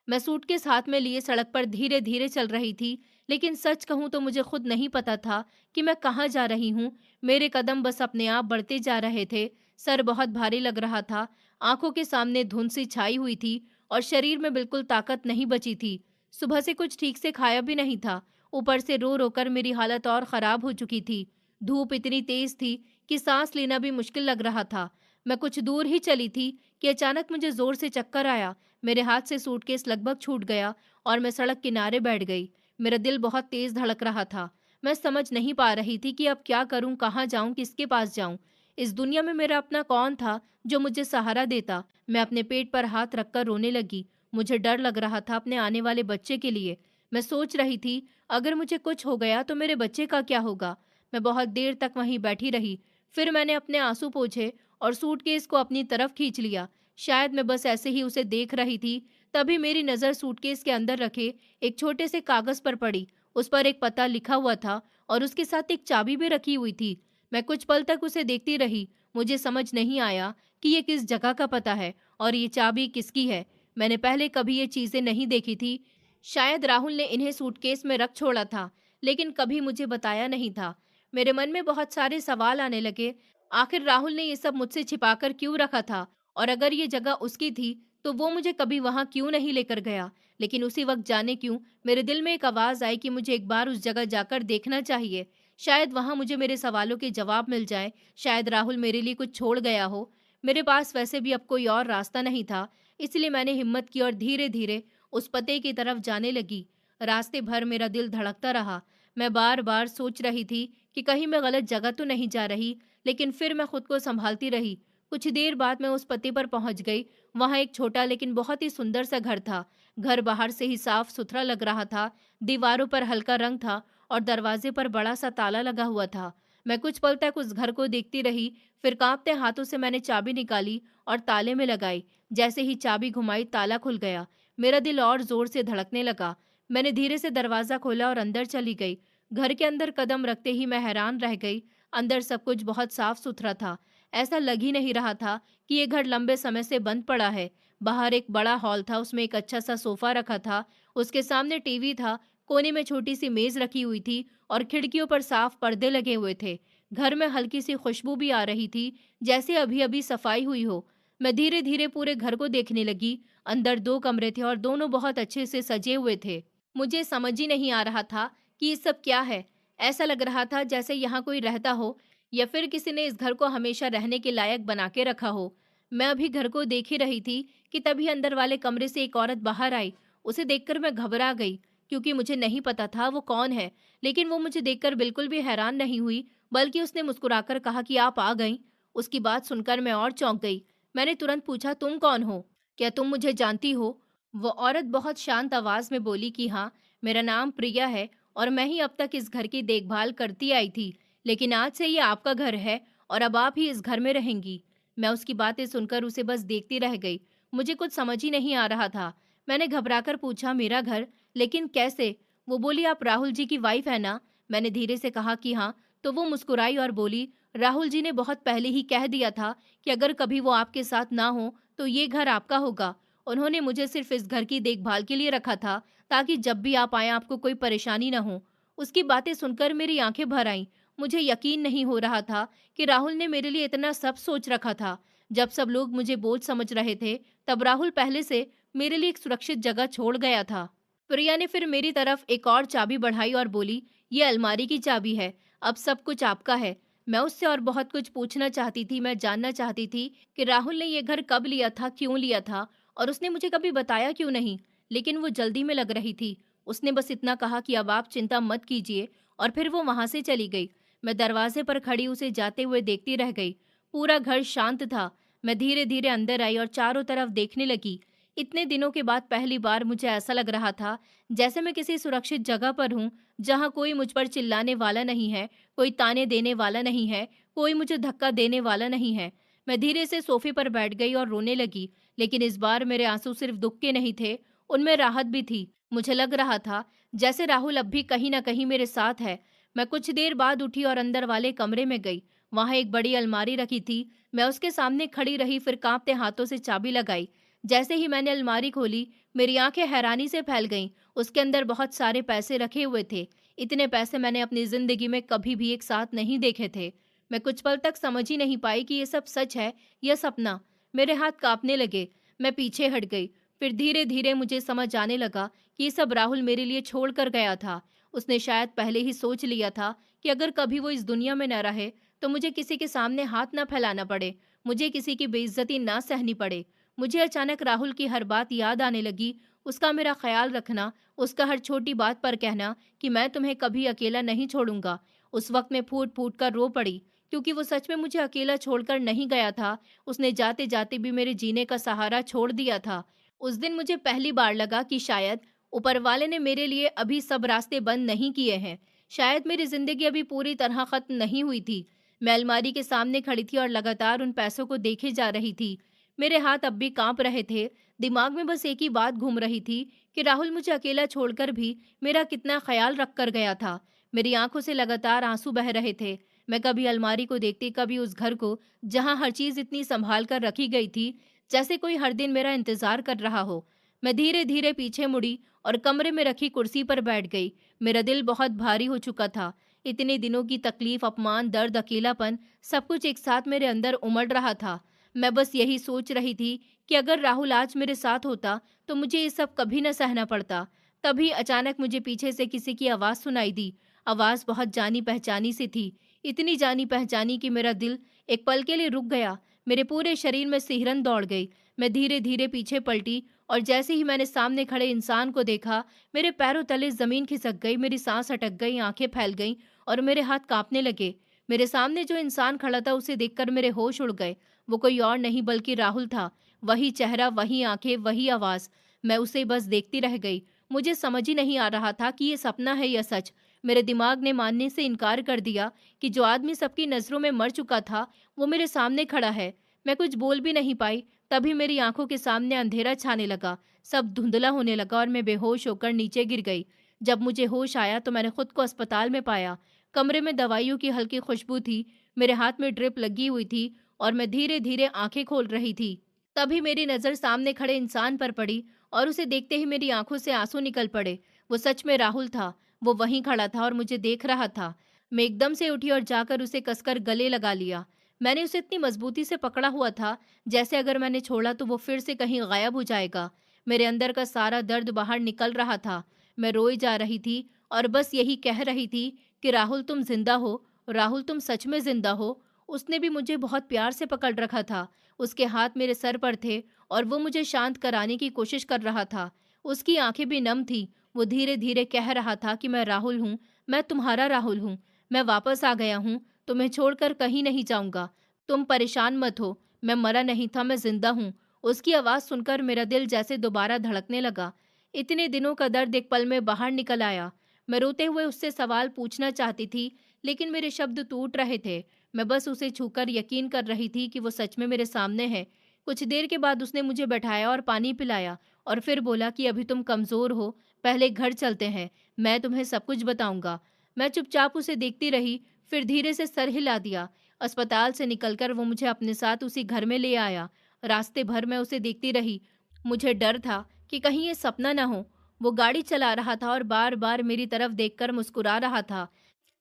Speaker 1: मैं सूटकेस हाथ में लिए सड़क पर धीरे धीरे चल रही थी, लेकिन सच कहूं तो मुझे खुद नहीं पता था कि मैं कहाँ जा रही हूँ। मेरे कदम बस अपने आप बढ़ते जा रहे थे। सर बहुत भारी लग रहा था, आंखों के सामने धुंध सी छाई हुई थी और शरीर में बिल्कुल ताकत नहीं बची थी। सुबह से कुछ ठीक से खाया भी नहीं था, ऊपर से रो रो कर मेरी हालत और खराब हो चुकी थी। धूप इतनी तेज थी कि सांस लेना भी मुश्किल लग रहा था। मैं कुछ दूर ही चली थी कि अचानक मुझे जोर से चक्कर आया। मेरे हाथ से सूटकेस लगभग छूट गया और मैं सड़क किनारे बैठ गई। मेरा दिल बहुत तेज धड़क रहा था। मैं समझ नहीं पा रही थी कि अब क्या करूं, कहाँ जाऊं, किसके पास जाऊं। इस दुनिया में मेरा अपना कौन था जो मुझे सहारा देता। मैं अपने पेट पर हाथ रखकर रोने लगी। मुझे डर लग रहा था अपने आने वाले बच्चे के लिए। मैं सोच रही थी अगर मुझे कुछ हो गया तो मेरे बच्चे का क्या होगा। मैं बहुत देर तक वहीं बैठी रही। फिर मैंने अपने आंसू पोंछे और सूटकेस को अपनी तरफ खींच लिया। शायद मैं बस ऐसे ही उसे देख रही थी, तभी मेरी नज़र सूटकेस के अंदर रखे एक छोटे से कागज पर पड़ी। उस पर एक पता लिखा हुआ था और उसके साथ एक चाबी भी रखी हुई थी। मैं कुछ पल तक उसे देखती रही। मुझे समझ नहीं आया कि ये किस जगह का पता है और ये चाबी किसकी है। मैंने पहले कभी ये चीजें नहीं देखी थी। शायद राहुल ने इन्हें सूटकेस में रख छोड़ा था, लेकिन कभी मुझे बताया नहीं था। मेरे मन में बहुत सारे सवाल आने लगे। आखिर राहुल ने ये सब मुझसे छिपाकर क्यों रखा था? और अगर ये जगह उसकी थी, तो वो मुझे कभी वहां क्यों नहीं लेकर गया? लेकिन उसी वक्त जाने क्यों मेरे दिल में एक आवाज आई कि मुझे एक बार उस जगह जाकर देखना चाहिए। शायद वहां मुझे मेरे सवालों के जवाब मिल जाए। शायद राहुल मेरे लिए कुछ छोड़ गया हो। मेरे पास वैसे भी अब कोई और रास्ता नहीं था, इसलिए मैंने हिम्मत की और धीरे धीरे उस पते की तरफ जाने लगी। रास्ते भर मेरा दिल धड़कता रहा। मैं बार बार सोच रही थी कि कहीं मैं गलत जगह तो नहीं जा रही, लेकिन फिर मैं खुद को संभालती रही। कुछ देर बाद मैं उस पते पर पहुंच गई। वहां एक छोटा लेकिन बहुत ही सुंदर सा घर था। घर बाहर से ही साफ सुथरा लग रहा था। दीवारों पर हल्का रंग था और दरवाजे पर बड़ा सा ताला लगा हुआ था। मैं कुछ पल तक उस घर को देखती रही। फिर कांपते हाथों से मैंने चाबी निकाली और ताले में लगाई। जैसे ही चाबी घुमाई, ताला खुल गया। मेरा दिल और जोर से धड़कने लगा। मैंने धीरे से दरवाजा खोला और अंदर चली गई। घर के अंदर कदम रखते ही मैं हैरान रह गई। अंदर सब कुछ बहुत साफ सुथरा था। ऐसा लग ही नहीं रहा था कि ये घर लंबे समय से बंद पड़ा है। बाहर एक बड़ा हॉल था, उसमें एक अच्छा सा सोफा रखा था। उसके सामने टीवी था। कोने में छोटी सी मेज रखी हुई थी और खिड़कियों पर साफ पर्दे लगे हुए थे। घर में हल्की सी खुशबू भी आ रही थी, जैसे अभी अभी सफाई हुई हो। मैं धीरे धीरे पूरे घर को देखने लगी। अंदर 2 कमरे थे और दोनों बहुत अच्छे से सजे हुए थे। मुझे समझ ही नहीं आ रहा था कि ये सब क्या है। ऐसा लग रहा था जैसे यहाँ कोई रहता हो या फिर किसी ने इस घर को हमेशा रहने के लायक बना के रखा हो। मैं अभी घर को देख ही रही थी कि तभी अंदर वाले कमरे से एक औरत बाहर आई। उसे देखकर मैं घबरा गई, क्योंकि मुझे नहीं पता था वो कौन है। लेकिन वो मुझे देखकर बिल्कुल भी हैरान नहीं हुई, बल्कि उसने मुस्कुराकर कहा कि आप आ गईं। उसकी बात सुनकर मैं और चौंक गई। मैंने तुरंत पूछा, तुम कौन हो? क्या तुम मुझे जानती हो? वो औरत बहुत शांत आवाज में बोली कि हाँ, मेरा नाम प्रिया है और मैं ही अब तक इस घर की देखभाल करती आई थी। लेकिन आज से ये आपका घर है और अब आप ही इस घर में रहेंगी। मैं उसकी बातें सुनकर उसे बस देखती रह गई। मुझे कुछ समझ ही नहीं आ रहा था। मैंने घबराकर पूछा, मेरा घर? लेकिन कैसे? वो बोली, आप राहुल जी की वाइफ है ना? मैंने धीरे से कहा कि हाँ। तो वो मुस्कुराई और बोली, राहुल जी ने बहुत पहले ही कह दिया था कि अगर कभी वो आपके साथ ना हो तो ये घर आपका होगा। उन्होंने मुझे सिर्फ इस घर की देखभाल के लिए रखा था, ताकि जब भी आप आए आपको कोई परेशानी ना हो। उसकी बातें सुनकर मेरी आंखें भर आईं। मुझे यकीन नहीं हो रहा था कि राहुल ने मेरे लिए इतना सब सोच रखा था। जब सब लोग मुझे बोझ समझ रहे थे, तब राहुल पहले से मेरे लिए एक सुरक्षित जगह छोड़ गया था। प्रिया ने फिर मेरी तरफ एक और चाबी बढ़ाई और बोली, ये अलमारी की चाबी है, अब सब कुछ आपका है। मैं उससे और बहुत कुछ पूछना चाहती थी। मैं जानना चाहती थी कि राहुल ने ये घर कब लिया था, क्यों लिया था और उसने मुझे कभी बताया क्यों नहीं। लेकिन वो जल्दी में लग रही थी। उसने बस इतना कहा कि अब आप चिंता मत कीजिए, और फिर वो वहां से चली गई। मैं दरवाजे पर खड़ी उसे जाते हुए देखती रह गई। पूरा घर शांत था। मैं धीरे धीरे अंदर आई और चारों तरफ देखने लगी। इतने दिनों के बाद पहली बार मुझे ऐसा लग रहा था जैसे मैं किसी सुरक्षित जगह पर हूँ, जहाँ कोई मुझ पर चिल्लाने वाला नहीं है, कोई ताने देने वाला नहीं है, कोई मुझे धक्का देने वाला नहीं है। मैं धीरे से सोफे पर बैठ गई और रोने लगी। लेकिन इस बार मेरे आंसू सिर्फ दुख के नहीं थे, उनमें राहत भी थी। मुझे लग रहा था जैसे राहुल अब भी कहीं ना कहीं मेरे साथ है। मैं कुछ देर बाद उठी और अंदर वाले कमरे में गई। वहां एक बड़ी अलमारी रखी थी। मैं उसके सामने खड़ी रही, फिर कांपते हाथों से चाबी लगाई। जैसे ही मैंने अलमारी खोली, मेरी आंखें हैरानी से फैल गईं। उसके अंदर बहुत सारे पैसे रखे हुए थे। इतने पैसे मैंने अपनी जिंदगी में कभी भी एक साथ नहीं देखे थे। मैं कुछ पल तक समझ ही नहीं पाई कि ये सब सच है या सपना। मेरे हाथ कांपने लगे। मैं पीछे हट गई। फिर धीरे धीरे मुझे समझ आने लगा कि ये सब राहुल मेरे लिए छोड़ कर गया था। उसने शायद पहले ही सोच लिया था कि अगर कभी वो इस दुनिया में न रहे, तो मुझे किसी के सामने हाथ ना फैलाना पड़े, मुझे किसी की बेइज्जती ना सहनी पड़े। मुझे अचानक राहुल की हर बात याद आने लगी। उसका मेरा ख्याल रखना, उसका हर छोटी बात पर कहना कि मैं तुम्हें कभी अकेला नहीं छोड़ूंगा। उस वक्त मैं फूट फूट कर रो पड़ी, क्योंकि वो सच में मुझे अकेला छोड़कर नहीं गया था। उसने जाते जाते भी मेरे जीने का सहारा छोड़ दिया था। उस दिन मुझे पहली बार लगा कि शायद ऊपर वाले ने मेरे लिए अभी सब रास्ते बंद नहीं किए हैं। शायद मेरी जिंदगी अभी पूरी तरह खत्म नहीं हुई थी। मैं अलमारी के सामने खड़ी थी और लगातार उन पैसों को देखे जा रही थी। मेरे हाथ अब भी कांप रहे थे। दिमाग में बस एक ही बात घूम रही थी कि राहुल मुझे अकेला छोड़कर भी मेरा कितना ख्याल रख कर गया था। मेरी आंखों से लगातार आंसू बह रहे थे। मैं कभी अलमारी को देखती, कभी उस घर को जहां हर चीज इतनी संभाल कर रखी गई थी जैसे कोई हर दिन मेरा इंतजार कर रहा हो। मैं धीरे धीरे पीछे मुड़ी और कमरे में रखी कुर्सी पर बैठ गई। मेरा दिल बहुत भारी हो चुका था। इतने दिनों की तकलीफ, अपमान, दर्द, अकेलापन, सब कुछ एक साथ मेरे अंदर उमड़ रहा था। मैं बस यही सोच रही थी कि अगर राहुल आज मेरे साथ होता तो मुझे ये सब कभी न सहना पड़ता। तभी अचानक मुझे पीछे से किसी की आवाज़ सुनाई दी। आवाज़ बहुत जानी-पहचानी सी थी। इतनी जानी-पहचानी कि मेरा दिल एक पल के लिए रुक गया। मेरे पूरे शरीर में सिहरन दौड़ गई। मैं धीरे-धीरे पीछे पलटी और जैसे ही मैंने सामने खड़े इंसान को देखा, मेरे पैरों तले ज़मीन खिसक गई, मेरी सांस अटक गई, आंखें फैल गईं और मेरे हाथ काँपने लगे। मेरे सामने जो इंसान खड़ा था उसे देखकर मेरे होश उड़ गए। वो कोई और नहीं बल्कि राहुल था। वही चेहरा, वही आंखें, वही आवाज़। मैं उसे बस देखती रह गई। मुझे समझ ही नहीं आ रहा था कि ये सपना है या सच। मेरे दिमाग ने मानने से इनकार कर दिया कि जो आदमी सबकी नज़रों में मर चुका था, वो मेरे सामने खड़ा है। मैं कुछ बोल भी नहीं पाई। तभी मेरी आंखों के सामने अंधेरा छाने लगा। सब धुंधला होने लगा और मैं बेहोश होकर नीचे गिर गई। जब मुझे होश आया तो मैंने खुद को अस्पताल में पाया। कमरे में दवाइयों की हल्की खुशबू थी। मेरे हाथ में ड्रिप लगी हुई थी और मैं धीरे-धीरे आंखें खोल रही थी। तभी मेरी नज़र सामने खड़े इंसान पर पड़ी और उसे देखते ही मेरी आंखों से आंसू निकल पड़े। वो सच में राहुल था। वो वहीं खड़ा था और मुझे देख रहा था। मैं एकदम से उठी और जाकर उसे कसकर गले लगा लिया। मैंने उसे इतनी मजबूती से पकड़ा हुआ था जैसे अगर मैंने छोड़ा तो वो फिर से कहीं गायब हो जाएगा। मेरे अंदर का सारा दर्द बाहर निकल रहा था। मैं रोई जा रही थी और बस यही कह रही थी कि राहुल तुम जिंदा हो, राहुल तुम सच में जिंदा हो। उसने भी मुझे बहुत प्यार से पकड़ रखा था। उसके हाथ मेरे सर पर थे और वो मुझे शांत कराने की कोशिश कर रहा था। उसकी आंखें भी नम थी। वो धीरे धीरे कह रहा था कि मैं राहुल हूँ, मैं तुम्हारा राहुल हूँ, मैं वापस आ गया हूँ, तुम्हें छोड़कर कहीं नहीं जाऊंगा। तुम परेशान मत हो, मैं मरा नहीं था, मैं जिंदा हूँ। उसकी आवाज़ सुनकर मेरा दिल जैसे दोबारा धड़कने लगा। इतने दिनों का दर्द एक पल में बाहर निकल आया। मैं रोते हुए उससे सवाल पूछना चाहती थी, लेकिन मेरे शब्द टूट रहे थे। मैं बस उसे छूकर यकीन कर रही थी कि वो सच में मेरे सामने है। कुछ देर के बाद उसने मुझे बैठाया और पानी पिलाया और फिर बोला कि अभी तुम कमज़ोर हो, पहले घर चलते हैं, मैं तुम्हें सब कुछ बताऊंगा। मैं चुपचाप उसे देखती रही, फिर धीरे से सर हिला दिया। अस्पताल से निकलकर वो मुझे अपने साथ उसी घर में ले आया। रास्ते भर मैं उसे देखती रही। मुझे डर था कि कहीं ये सपना ना हो। वो गाड़ी चला रहा था और बार-बार मेरी तरफ देखकर मुस्कुरा रहा था,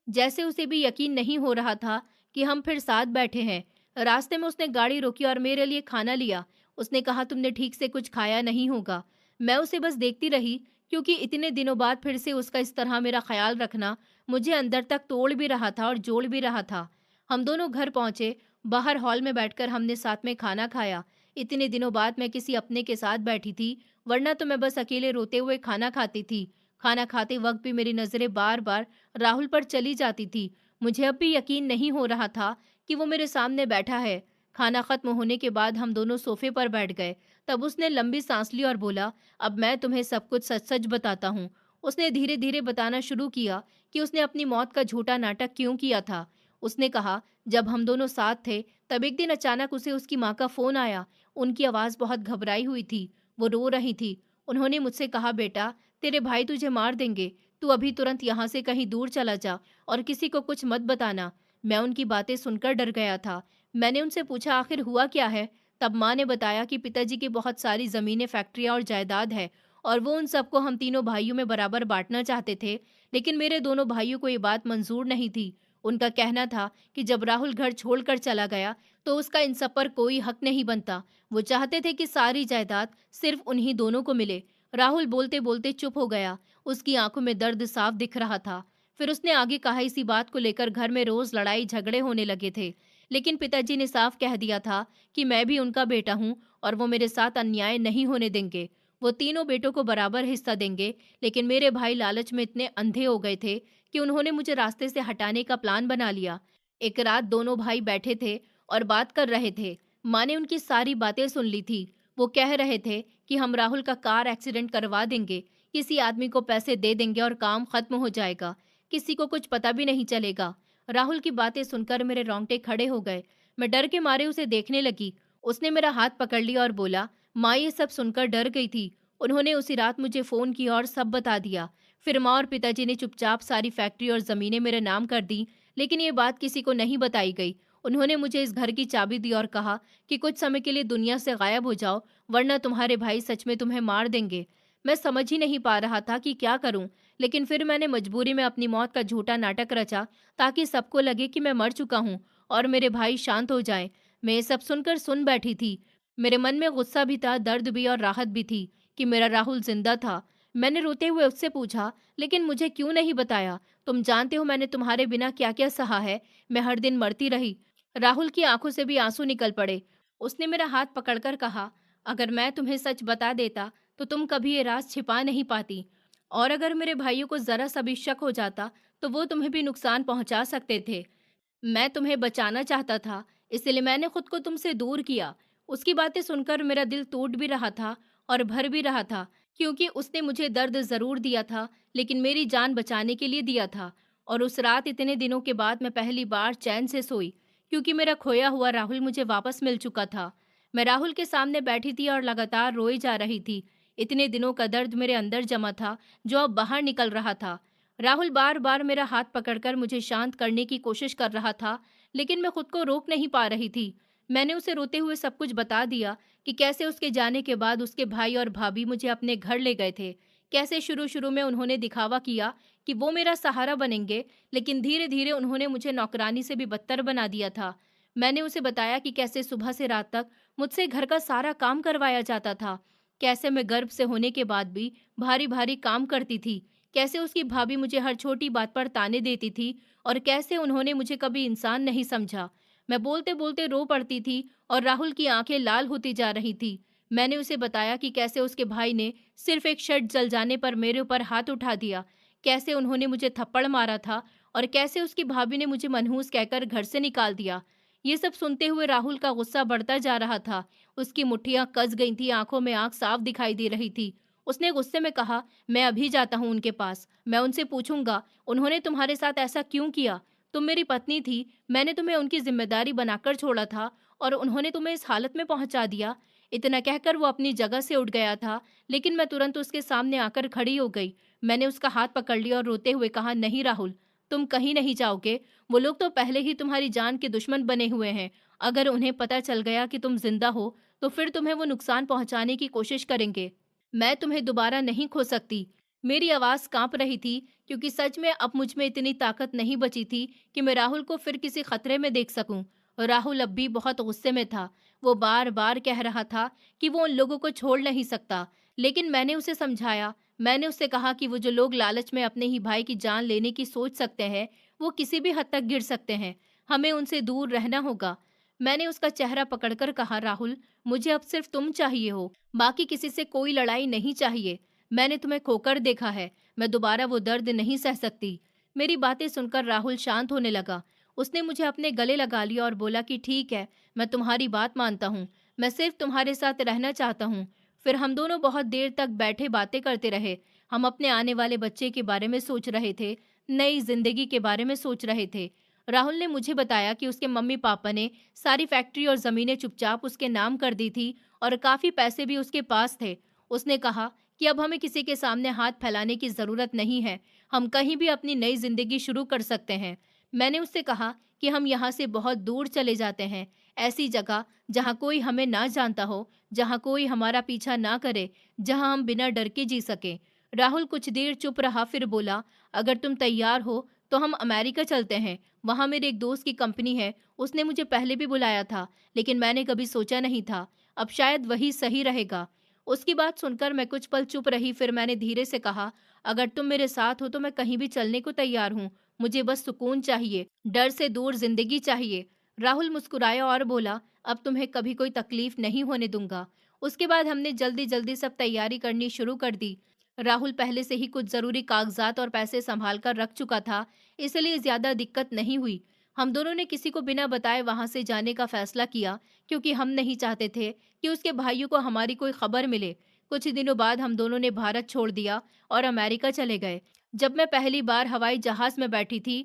Speaker 1: जैसे उसे भी यकीन नहीं हो रहा था कि हम फिर साथ बैठे हैं। रास्ते में उसने गाड़ी रोकी और मेरे लिए खाना लिया। उसने कहा तुमने ठीक से कुछ खाया नहीं होगा। मैं उसे बस देखती रही, क्योंकि इतने दिनों बाद फिर से उसका इस तरह मेरा ख्याल रखना मुझे अंदर तक तोड़ भी रहा था और जोड़ भी रहा था। हम दोनों घर पहुंचे। बाहर हॉल में बैठकर हमने साथ में खाना खाया। इतने दिनों बाद मैं किसी अपने के साथ बैठी थी, वरना तो मैं बस अकेले रोते हुए खाना खाती थी। खाना खाते वक्त भी मेरी नजरें बार बार राहुल पर चली जाती थी। मुझे अब भी यकीन नहीं हो रहा था कि वो मेरे सामने बैठा है। खाना खत्म होने के बाद हम दोनों सोफे पर बैठ गए। तब उसने लंबी सांस ली और बोला, अब मैं तुम्हें सब कुछ सच सच बताता हूँ। उसने धीरे धीरे बताना शुरू किया कि उसने अपनी मौत का झूठा नाटक क्यों किया था। उसने कहा, जब हम दोनों साथ थे तब एक दिन अचानक उसे उसकी माँ का फोन आया। उनकी आवाज़ बहुत घबराई हुई थी। वो रो रही थी। उन्होंने मुझसे कहा, बेटा, तेरे भाई तुझे मार देंगे, तू अभी तुरंत यहाँ से कहीं दूर चला जा और किसी को कुछ मत बताना। मैं उनकी बातें सुनकर डर गया था। मैंने उनसे पूछा, आखिर हुआ क्या है? तब माँ ने बताया कि पिताजी की बहुत सारी जमीनें, फैक्ट्रियाँ और जायदाद है और वो उन सबको हम तीनों भाइयों में बराबर बांटना चाहते थे, लेकिन मेरे दोनों भाइयों को ये बात मंजूर नहीं थी। उनका कहना था कि जब राहुल घर छोड़कर चला गया तो उसका इन सब पर कोई हक नहीं बनता। वो चाहते थे कि सारी जायदाद सिर्फ उन्हीं दोनों को मिले। राहुल बोलते बोलते चुप हो गया। उसकी आंखों में दर्द साफ दिख रहा था। फिर उसने आगे कहा, इसी बात को लेकर घर में रोज लड़ाई झगड़े होने लगे थे, लेकिन पिताजी ने साफ कह दिया था कि मैं भी उनका बेटा हूँ और वो मेरे साथ अन्याय नहीं होने देंगे। वो तीनों बेटों को बराबर हिस्सा देंगे, लेकिन मेरे भाई लालच में इतने अंधे हो गए थे कि उन्होंने मुझे रास्ते से हटाने का प्लान बना लिया। एक रात दोनों भाई बैठे थे और बात कर रहे थे। माँ ने उनकी सारी बातें सुन ली थी। वो कह रहे थे कि हम राहुल का कार एक्सीडेंट करवा देंगे, किसी आदमी को पैसे दे देंगे और काम खत्म हो जाएगा, किसी को कुछ पता भी नहीं चलेगा। राहुल की बातें सुनकर मेरे रोंगटे खड़े हो गए। मैं डर के मारे उसे देखने लगी। उसने मेरा हाथ पकड़ लिया और बोला, माँ ये सब सुनकर डर गई थी। उन्होंने उसी रात मुझे फोन किया और सब बता दिया। फिर माँ और पिताजी ने चुपचाप सारी फैक्ट्री और जमीनें मेरे नाम कर दी, लेकिन ये बात किसी को नहीं बताई गई। उन्होंने मुझे इस घर की चाबी दी और कहा कि कुछ समय के लिए दुनिया से गायब हो जाओ, वरना तुम्हारे भाई सच में तुम्हें मार देंगे। मैं समझ ही नहीं पा रहा था कि क्या करूं, लेकिन फिर मैंने मजबूरी में अपनी मौत का झूठा नाटक रचा ताकि सबको लगे कि मैं मर चुका हूं और मेरे भाई शांत हो जाएं। मैं ये सब सुनकर सुन बैठी थी। मेरे मन में गुस्सा भी था, दर्द भी और राहत भी थी कि मेरा राहुल जिंदा था। मैंने रोते हुए उससे पूछा, लेकिन मुझे क्यों नहीं बताया? तुम जानते हो मैंने तुम्हारे बिना क्या क्या सहा है। मैं हर दिन मरती रही। राहुल की आंखों से भी आंसू निकल पड़े। उसने मेरा हाथ पकड़कर कहा, अगर मैं तुम्हें सच बता देता तो तुम कभी ये राज छिपा नहीं पाती, और अगर मेरे भाइयों को जरा सा भी शक हो जाता तो वो तुम्हें भी नुकसान पहुंचा सकते थे। मैं तुम्हें बचाना चाहता था, इसलिए मैंने खुद को तुमसे दूर किया। उसकी बातें सुनकर मेरा दिल टूट भी रहा था और भर भी रहा था, क्योंकि उसने मुझे दर्द जरूर दिया था, लेकिन मेरी जान बचाने के लिए दिया था। और उस रात इतने दिनों के बाद मैं पहली बार चैन से सोई, क्योंकि मेरा खोया हुआ राहुल मुझे वापस मिल चुका था। मैं राहुल के सामने बैठी थी और लगातार रोई जा रही थी। इतने दिनों का दर्द मेरे अंदर जमा था, जो अब बाहर निकल रहा था। राहुल बार बार मेरा हाथ पकड़कर मुझे शांत करने की कोशिश कर रहा था, लेकिन मैं खुद को रोक नहीं पा रही थी। मैंने उसे रोते हुए सब कुछ बता दिया कि कैसे उसके जाने के बाद उसके भाई और भाभी मुझे अपने घर ले गए थे। कैसे शुरू शुरू में उन्होंने दिखावा किया कि वो मेरा सहारा बनेंगे, लेकिन धीरे धीरे उन्होंने मुझे नौकरानी से भी बदतर बना दिया था। मैंने उसे बताया कि कैसे सुबह से रात तक मुझसे घर का सारा काम करवाया जाता था, कैसे मैं गर्भ से होने के बाद भी भारी भारी काम करती थी, कैसे उसकी भाभी मुझे हर छोटी बात पर ताने देती थी, और कैसे उन्होंने मुझे कभी इंसान नहीं समझा। मैं बोलते बोलते रो पड़ती थी और राहुल की आंखें लाल होती जा रही थी। मैंने उसे बताया कि कैसे उसके भाई ने सिर्फ एक शर्ट जल जाने पर मेरे ऊपर हाथ उठा दिया, कैसे उन्होंने मुझे थप्पड़ मारा था, और कैसे उसकी भाभी ने मुझे मनहूस कहकर घर से निकाल दिया। ये सब सुनते हुए राहुल का गुस्सा बढ़ता जा रहा था। उसकी मुट्ठियां कस गई थी, आंखों में आंख साफ दिखाई दे रही थी। उसने गुस्से में कहा, मैं अभी जाता हूँ उनके पास। मैं उनसे पूछूंगा उन्होंने तुम्हारे साथ ऐसा क्यों किया। तुम मेरी पत्नी थी, मैंने तुम्हें उनकी जिम्मेदारी बनाकर छोड़ा था, और उन्होंने तुम्हें इस हालत में पहुंचा दिया। इतना कहकर वो अपनी जगह से उठ गया था, लेकिन मैं तुरंत उसके सामने आकर खड़ी हो गई। मैंने उसका हाथ पकड़ लिया और रोते हुए कहा, नहीं राहुल, तुम कहीं नहीं जाओगे। वो लोग तो पहले ही तुम्हारी जान के दुश्मन बने हुए हैं। अगर उन्हें पता चल गया कि तुम जिंदा हो तो फिर तुम्हें वो नुकसान पहुंचाने की कोशिश करेंगे। मैं तुम्हें दोबारा नहीं खो सकती। मेरी आवाज कांप रही थी, क्योंकि सच में अब मुझ में इतनी ताकत नहीं बची थी कि मैं राहुल को फिर किसी खतरे में देख सकूं। राहुल अब भी बहुत गुस्से में था। वो बार बार कह रहा था कि वो उन लोगों को छोड़ नहीं सकता, लेकिन मैंने उसे समझाया। मैंने उससे कहा कि वो जो लोग लालच में अपने ही भाई की जान लेने की सोच सकते हैं, वो किसी भी हद तक गिर सकते हैं। हमें उनसे दूर रहना होगा। मैंने उसका चेहरा पकड़कर कहा, राहुल, मुझे अब सिर्फ तुम चाहिए हो, बाकी किसी से कोई लड़ाई नहीं चाहिए। मैंने तुम्हें खोकर देखा है, मैं दोबारा वो दर्द नहीं सह सकती। मेरी बातें सुनकर राहुल शांत होने लगा। उसने मुझे अपने गले लगा लिया और बोला कि ठीक है, मैं तुम्हारी बात मानता हूँ। मैं सिर्फ तुम्हारे साथ रहना चाहता हूँ। फिर हम दोनों बहुत देर तक बैठे बातें करते रहे। हम अपने आने वाले बच्चे के बारे में सोच रहे थे, नई जिंदगी के बारे में सोच रहे थे। राहुल ने मुझे बताया कि उसके मम्मी पापा ने सारी फैक्ट्री और जमीनें चुपचाप उसके नाम कर दी थी, और काफी पैसे भी उसके पास थे। उसने कहा कि अब हमें किसी के सामने हाथ फैलाने की जरूरत नहीं है, हम कहीं भी अपनी नई जिंदगी शुरू कर सकते हैं। मैंने उससे कहा कि हम यहाँ से बहुत दूर चले जाते हैं, ऐसी जगह जहाँ कोई हमें ना जानता हो, जहाँ कोई हमारा पीछा ना करे, जहाँ हम बिना डर के जी सके। राहुल कुछ देर चुप रहा, फिर बोला, अगर तुम तैयार हो तो हम अमेरिका चलते हैं। वहाँ मेरे एक दोस्त की कंपनी है, उसने मुझे पहले भी बुलाया था, लेकिन मैंने कभी सोचा नहीं था। अब शायद वही सही रहेगा। उसकी बात सुनकर मैं कुछ पल चुप रही, फिर मैंने धीरे से कहा, अगर तुम मेरे साथ हो तो मैं कहीं भी चलने को तैयार हूँ। मुझे बस सुकून चाहिए, डर से दूर जिंदगी चाहिए। राहुल मुस्कुराया और बोला, अब तुम्हें कभी कोई तकलीफ नहीं होने दूंगा। उसके बाद हमने जल्दी जल्दी सब तैयारी करनी शुरू कर दी। राहुल पहले से ही कुछ जरूरी कागजात और पैसे संभाल कर रख चुका था, इसलिए ज्यादा दिक्कत नहीं हुई। हम दोनों ने किसी को बिना बताए वहां से जाने का फैसला किया, क्योंकि हम नहीं चाहते थे कि उसके भाइयों को हमारी कोई खबर मिले। कुछ दिनों बाद हम दोनों ने भारत छोड़ दिया और अमेरिका चले गए। जब मैं पहली बार हवाई जहाज में बैठी थी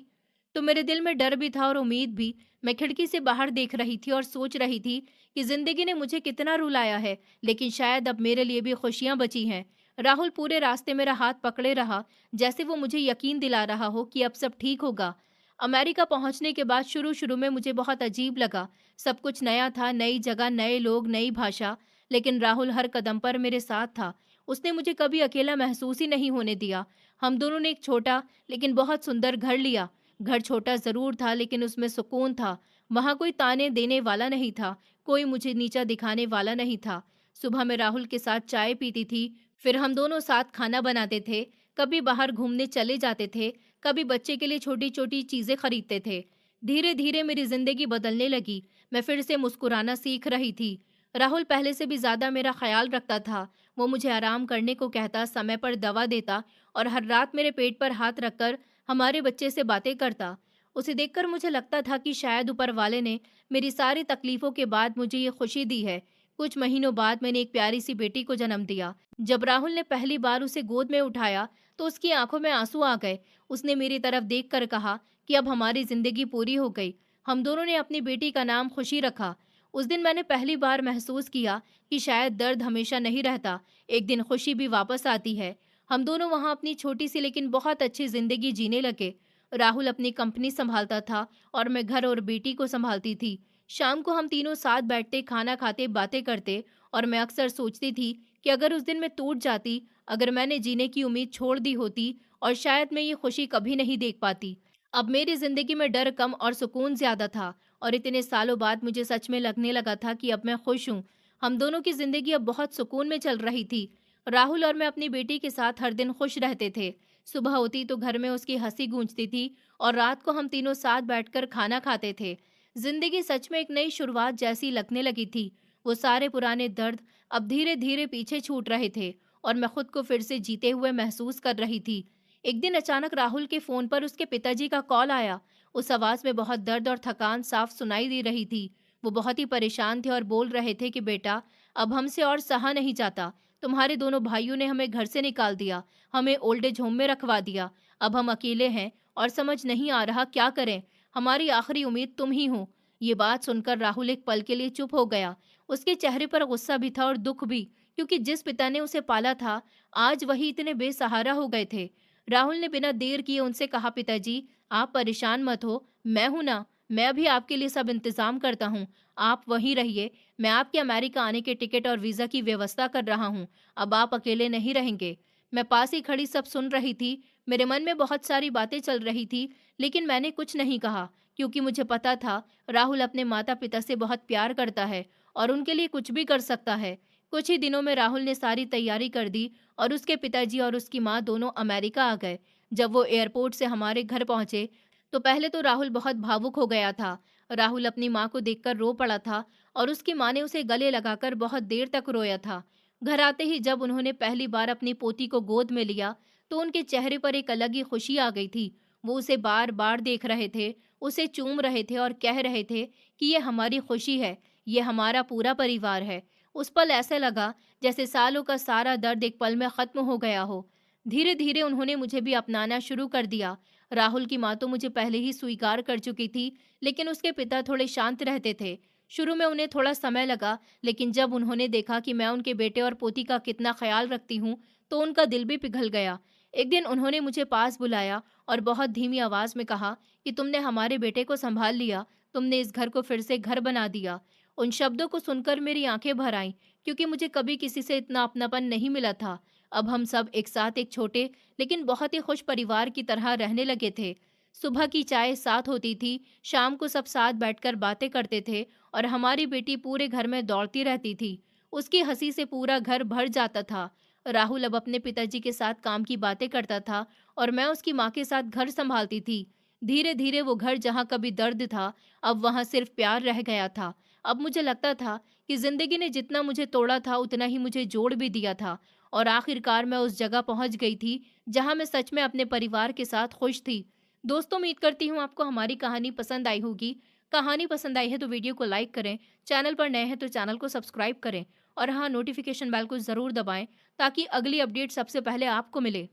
Speaker 1: तो मेरे दिल में डर भी था और उम्मीद भी। मैं खिड़की से बाहर देख रही थी और सोच रही थी कि जिंदगी ने मुझे कितना रुलाया है, लेकिन शायद अब मेरे लिए भी खुशियां बची हैं। राहुल पूरे रास्ते मेरा हाथ पकड़े रहा, जैसे वो मुझे यकीन दिला रहा हो कि अब सब ठीक होगा। अमेरिका पहुंचने के बाद शुरू शुरू में मुझे बहुत अजीब लगा। सब कुछ नया था, नई जगह, नए लोग, नई भाषा। लेकिन राहुल हर कदम पर मेरे साथ था। उसने मुझे कभी अकेला महसूस ही नहीं होने दिया। हम दोनों ने एक छोटा लेकिन बहुत सुंदर घर लिया। घर छोटा जरूर था लेकिन उसमें सुकून था। वहां कोई ताने देने वाला नहीं था, कोई मुझे नीचा दिखाने वाला नहीं था। सुबह मैं राहुल के साथ चाय पीती थी, फिर हम दोनों साथ खाना बनाते थे, कभी बाहर घूमने चले जाते थे, कभी बच्चे के लिए छोटी छोटी चीजें खरीदते थे। धीरे धीरे मेरी जिंदगी बदलने लगी। मैं फिर से मुस्कुराना सीख रही थी। राहुल पहले से भी ज्यादा मेरा ख्याल रखता था। वो मुझे आराम करने को कहता, समय पर दवा देता और हर रात मेरे पेट पर हाथ रखकर हमारे बच्चे से बातें करता। उसे देखकर मुझे लगता था कि शायद ऊपर वाले ने मेरी सारी तकलीफों के बाद मुझे ये खुशी दी है। कुछ महीनों बाद मैंने एक प्यारी सी बेटी को जन्म दिया। जब राहुल ने पहली बार उसे गोद में उठाया तो उसकी आंखों में आंसू आ गए। उसने मेरी तरफ देखकर कहा कि अब हमारी जिंदगी पूरी हो गई। हम दोनों ने अपनी बेटी का नाम खुशी रखा। उस दिन मैंने पहली बार महसूस किया कि शायद दर्द हमेशा नहीं रहता, एक दिन खुशी भी वापस आती है। हम दोनों वहां अपनी छोटी सी लेकिन बहुत अच्छी जिंदगी जीने लगे। राहुल अपनी कंपनी संभालता था और मैं घर और बेटी को संभालती थी। शाम को हम तीनों साथ बैठते, खाना खाते, बातें करते और मैं अक्सर सोचती थी कि अगर उस दिन मैं टूट जाती, अगर मैंने जीने की उम्मीद छोड़ दी होती और शायद मैं ये खुशी कभी नहीं देख पाती। अब मेरी जिंदगी में डर कम और सुकून ज्यादा था और इतने सालों बाद मुझे सच में लगने लगा था कि अब मैं खुश हूँ। हम दोनों की जिंदगी अब बहुत सुकून में चल रही थी। राहुल और मैं अपनी बेटी के साथ हर दिन खुश रहते थे। सुबह होती तो घर में उसकी हंसी गूंजती थी और रात को हम तीनों साथ बैठकर खाना खाते थे। जिंदगी सच में एक नई शुरुआत जैसी लगने लगी थी। वो सारे पुराने दर्द अब धीरे धीरे पीछे छूट रहे थे और मैं खुद को फिर से जीते हुए महसूस कर रही थी। एक दिन अचानक राहुल के फोन पर उसके पिताजी का कॉल आया। उस आवाज में बहुत दर्द और थकान साफ सुनाई दे रही थी। वो बहुत ही परेशान थे और बोल रहे थे कि बेटा, अब हमसे और सहा नहीं जाता। तुम्हारे दोनों भाइयों ने हमें घर से निकाल दिया, हमें ओल्ड एज होम में रखवा दिया। अब हम अकेले हैं और समझ नहीं आ रहा क्या करें। हमारी आखिरी उम्मीद तुम ही हो। ये बात सुनकर राहुल एक पल के लिए चुप हो गया। उसके चेहरे पर गुस्सा भी था और दुख भी, क्योंकि जिस पिता ने उसे पाला था, आज वही इतने बेसहारा हो गए थे। राहुल ने बिना देर किए उनसे कहा, पिताजी, आप परेशान मत हो, मैं हूं ना, मैं अभी आपके लिए सब इंतजाम करता हूँ। आप वहीं रहिए, मैं आपके अमेरिका आने के टिकट और वीजा की व्यवस्था कर रहा हूँ। अब आप अकेले नहीं रहेंगे। मैं पास ही खड़ी सब सुन रही थी। मेरे मन में बहुत सारी बातें चल रही थी, लेकिन मैंने कुछ नहीं कहा, क्योंकि मुझे पता था राहुल अपने माता पिता से बहुत प्यार करता है और उनके लिए कुछ भी कर सकता है। कुछ ही दिनों में राहुल ने सारी तैयारी कर दी और उसके पिताजी और उसकी माँ दोनों अमेरिका आ गए। जब वो एयरपोर्ट से हमारे घर पहुंचे तो पहले तो राहुल बहुत भावुक हो गया था। राहुल अपनी माँ को देखकर रो पड़ा था और उसकी माँ ने उसे गले लगाकर बहुत देर तक रोया था। घर आते ही जब उन्होंने पहली बार अपनी पोती को गोद में लिया तो उनके चेहरे पर एक अलग ही खुशी आ गई थी। वो उसे बार बार देख रहे थे, उसे चूम रहे थे और कह रहे थे कि ये हमारी खुशी है, ये हमारा पूरा परिवार है। उस पल ऐसे लगा जैसे सालों का सारा दर्द एक पल में खत्म हो गया हो। धीरे धीरे उन्होंने मुझे भी अपनाना शुरू कर दिया। राहुल की माँ तो मुझे पहले ही स्वीकार कर चुकी थी, लेकिन उसके पिता थोड़े शांत रहते थे। शुरू में उन्हें थोड़ा समय लगा, लेकिन जब उन्होंने देखा कि मैं उनके बेटे और पोती का कितना ख्याल रखती हूँ, तो उनका दिल भी पिघल गया। एक दिन उन्होंने मुझे पास बुलाया और बहुत धीमी आवाज में कहा कि तुमने हमारे बेटे को संभाल लिया, तुमने इस घर को फिर से घर बना दिया। उन शब्दों को सुनकर मेरी आंखें भर आईं, क्योंकि मुझे कभी किसी से इतना अपनापन नहीं मिला था। अब हम सब एक साथ एक छोटे लेकिन बहुत ही खुश परिवार की तरह रहने लगे थे। सुबह की चाय साथ होती थी, शाम को सब साथ बैठकर बातें करते थे और हमारी बेटी पूरे घर में दौड़ती रहती थी। उसकी हंसी से पूरा घर भर जाता था। राहुल अब अपने पिताजी के साथ काम की बातें करता था और मैं उसकी माँ के साथ घर संभालती थी। धीरे धीरे वो घर जहाँ कभी दर्द था, अब वहाँ सिर्फ प्यार रह गया था। अब मुझे लगता था कि जिंदगी ने जितना मुझे तोड़ा था उतना ही मुझे जोड़ भी दिया था और आखिरकार मैं उस जगह पहुंच गई थी जहां मैं सच में अपने परिवार के साथ खुश थी। दोस्तों, उम्मीद करती हूँ आपको हमारी कहानी पसंद आई होगी। कहानी पसंद आई है तो वीडियो को लाइक करें, चैनल पर नए हैं तो चैनल को सब्सक्राइब करें और हाँ, नोटिफिकेशन बेल को ज़रूर दबाएं ताकि अगली अपडेट सबसे पहले आपको मिले।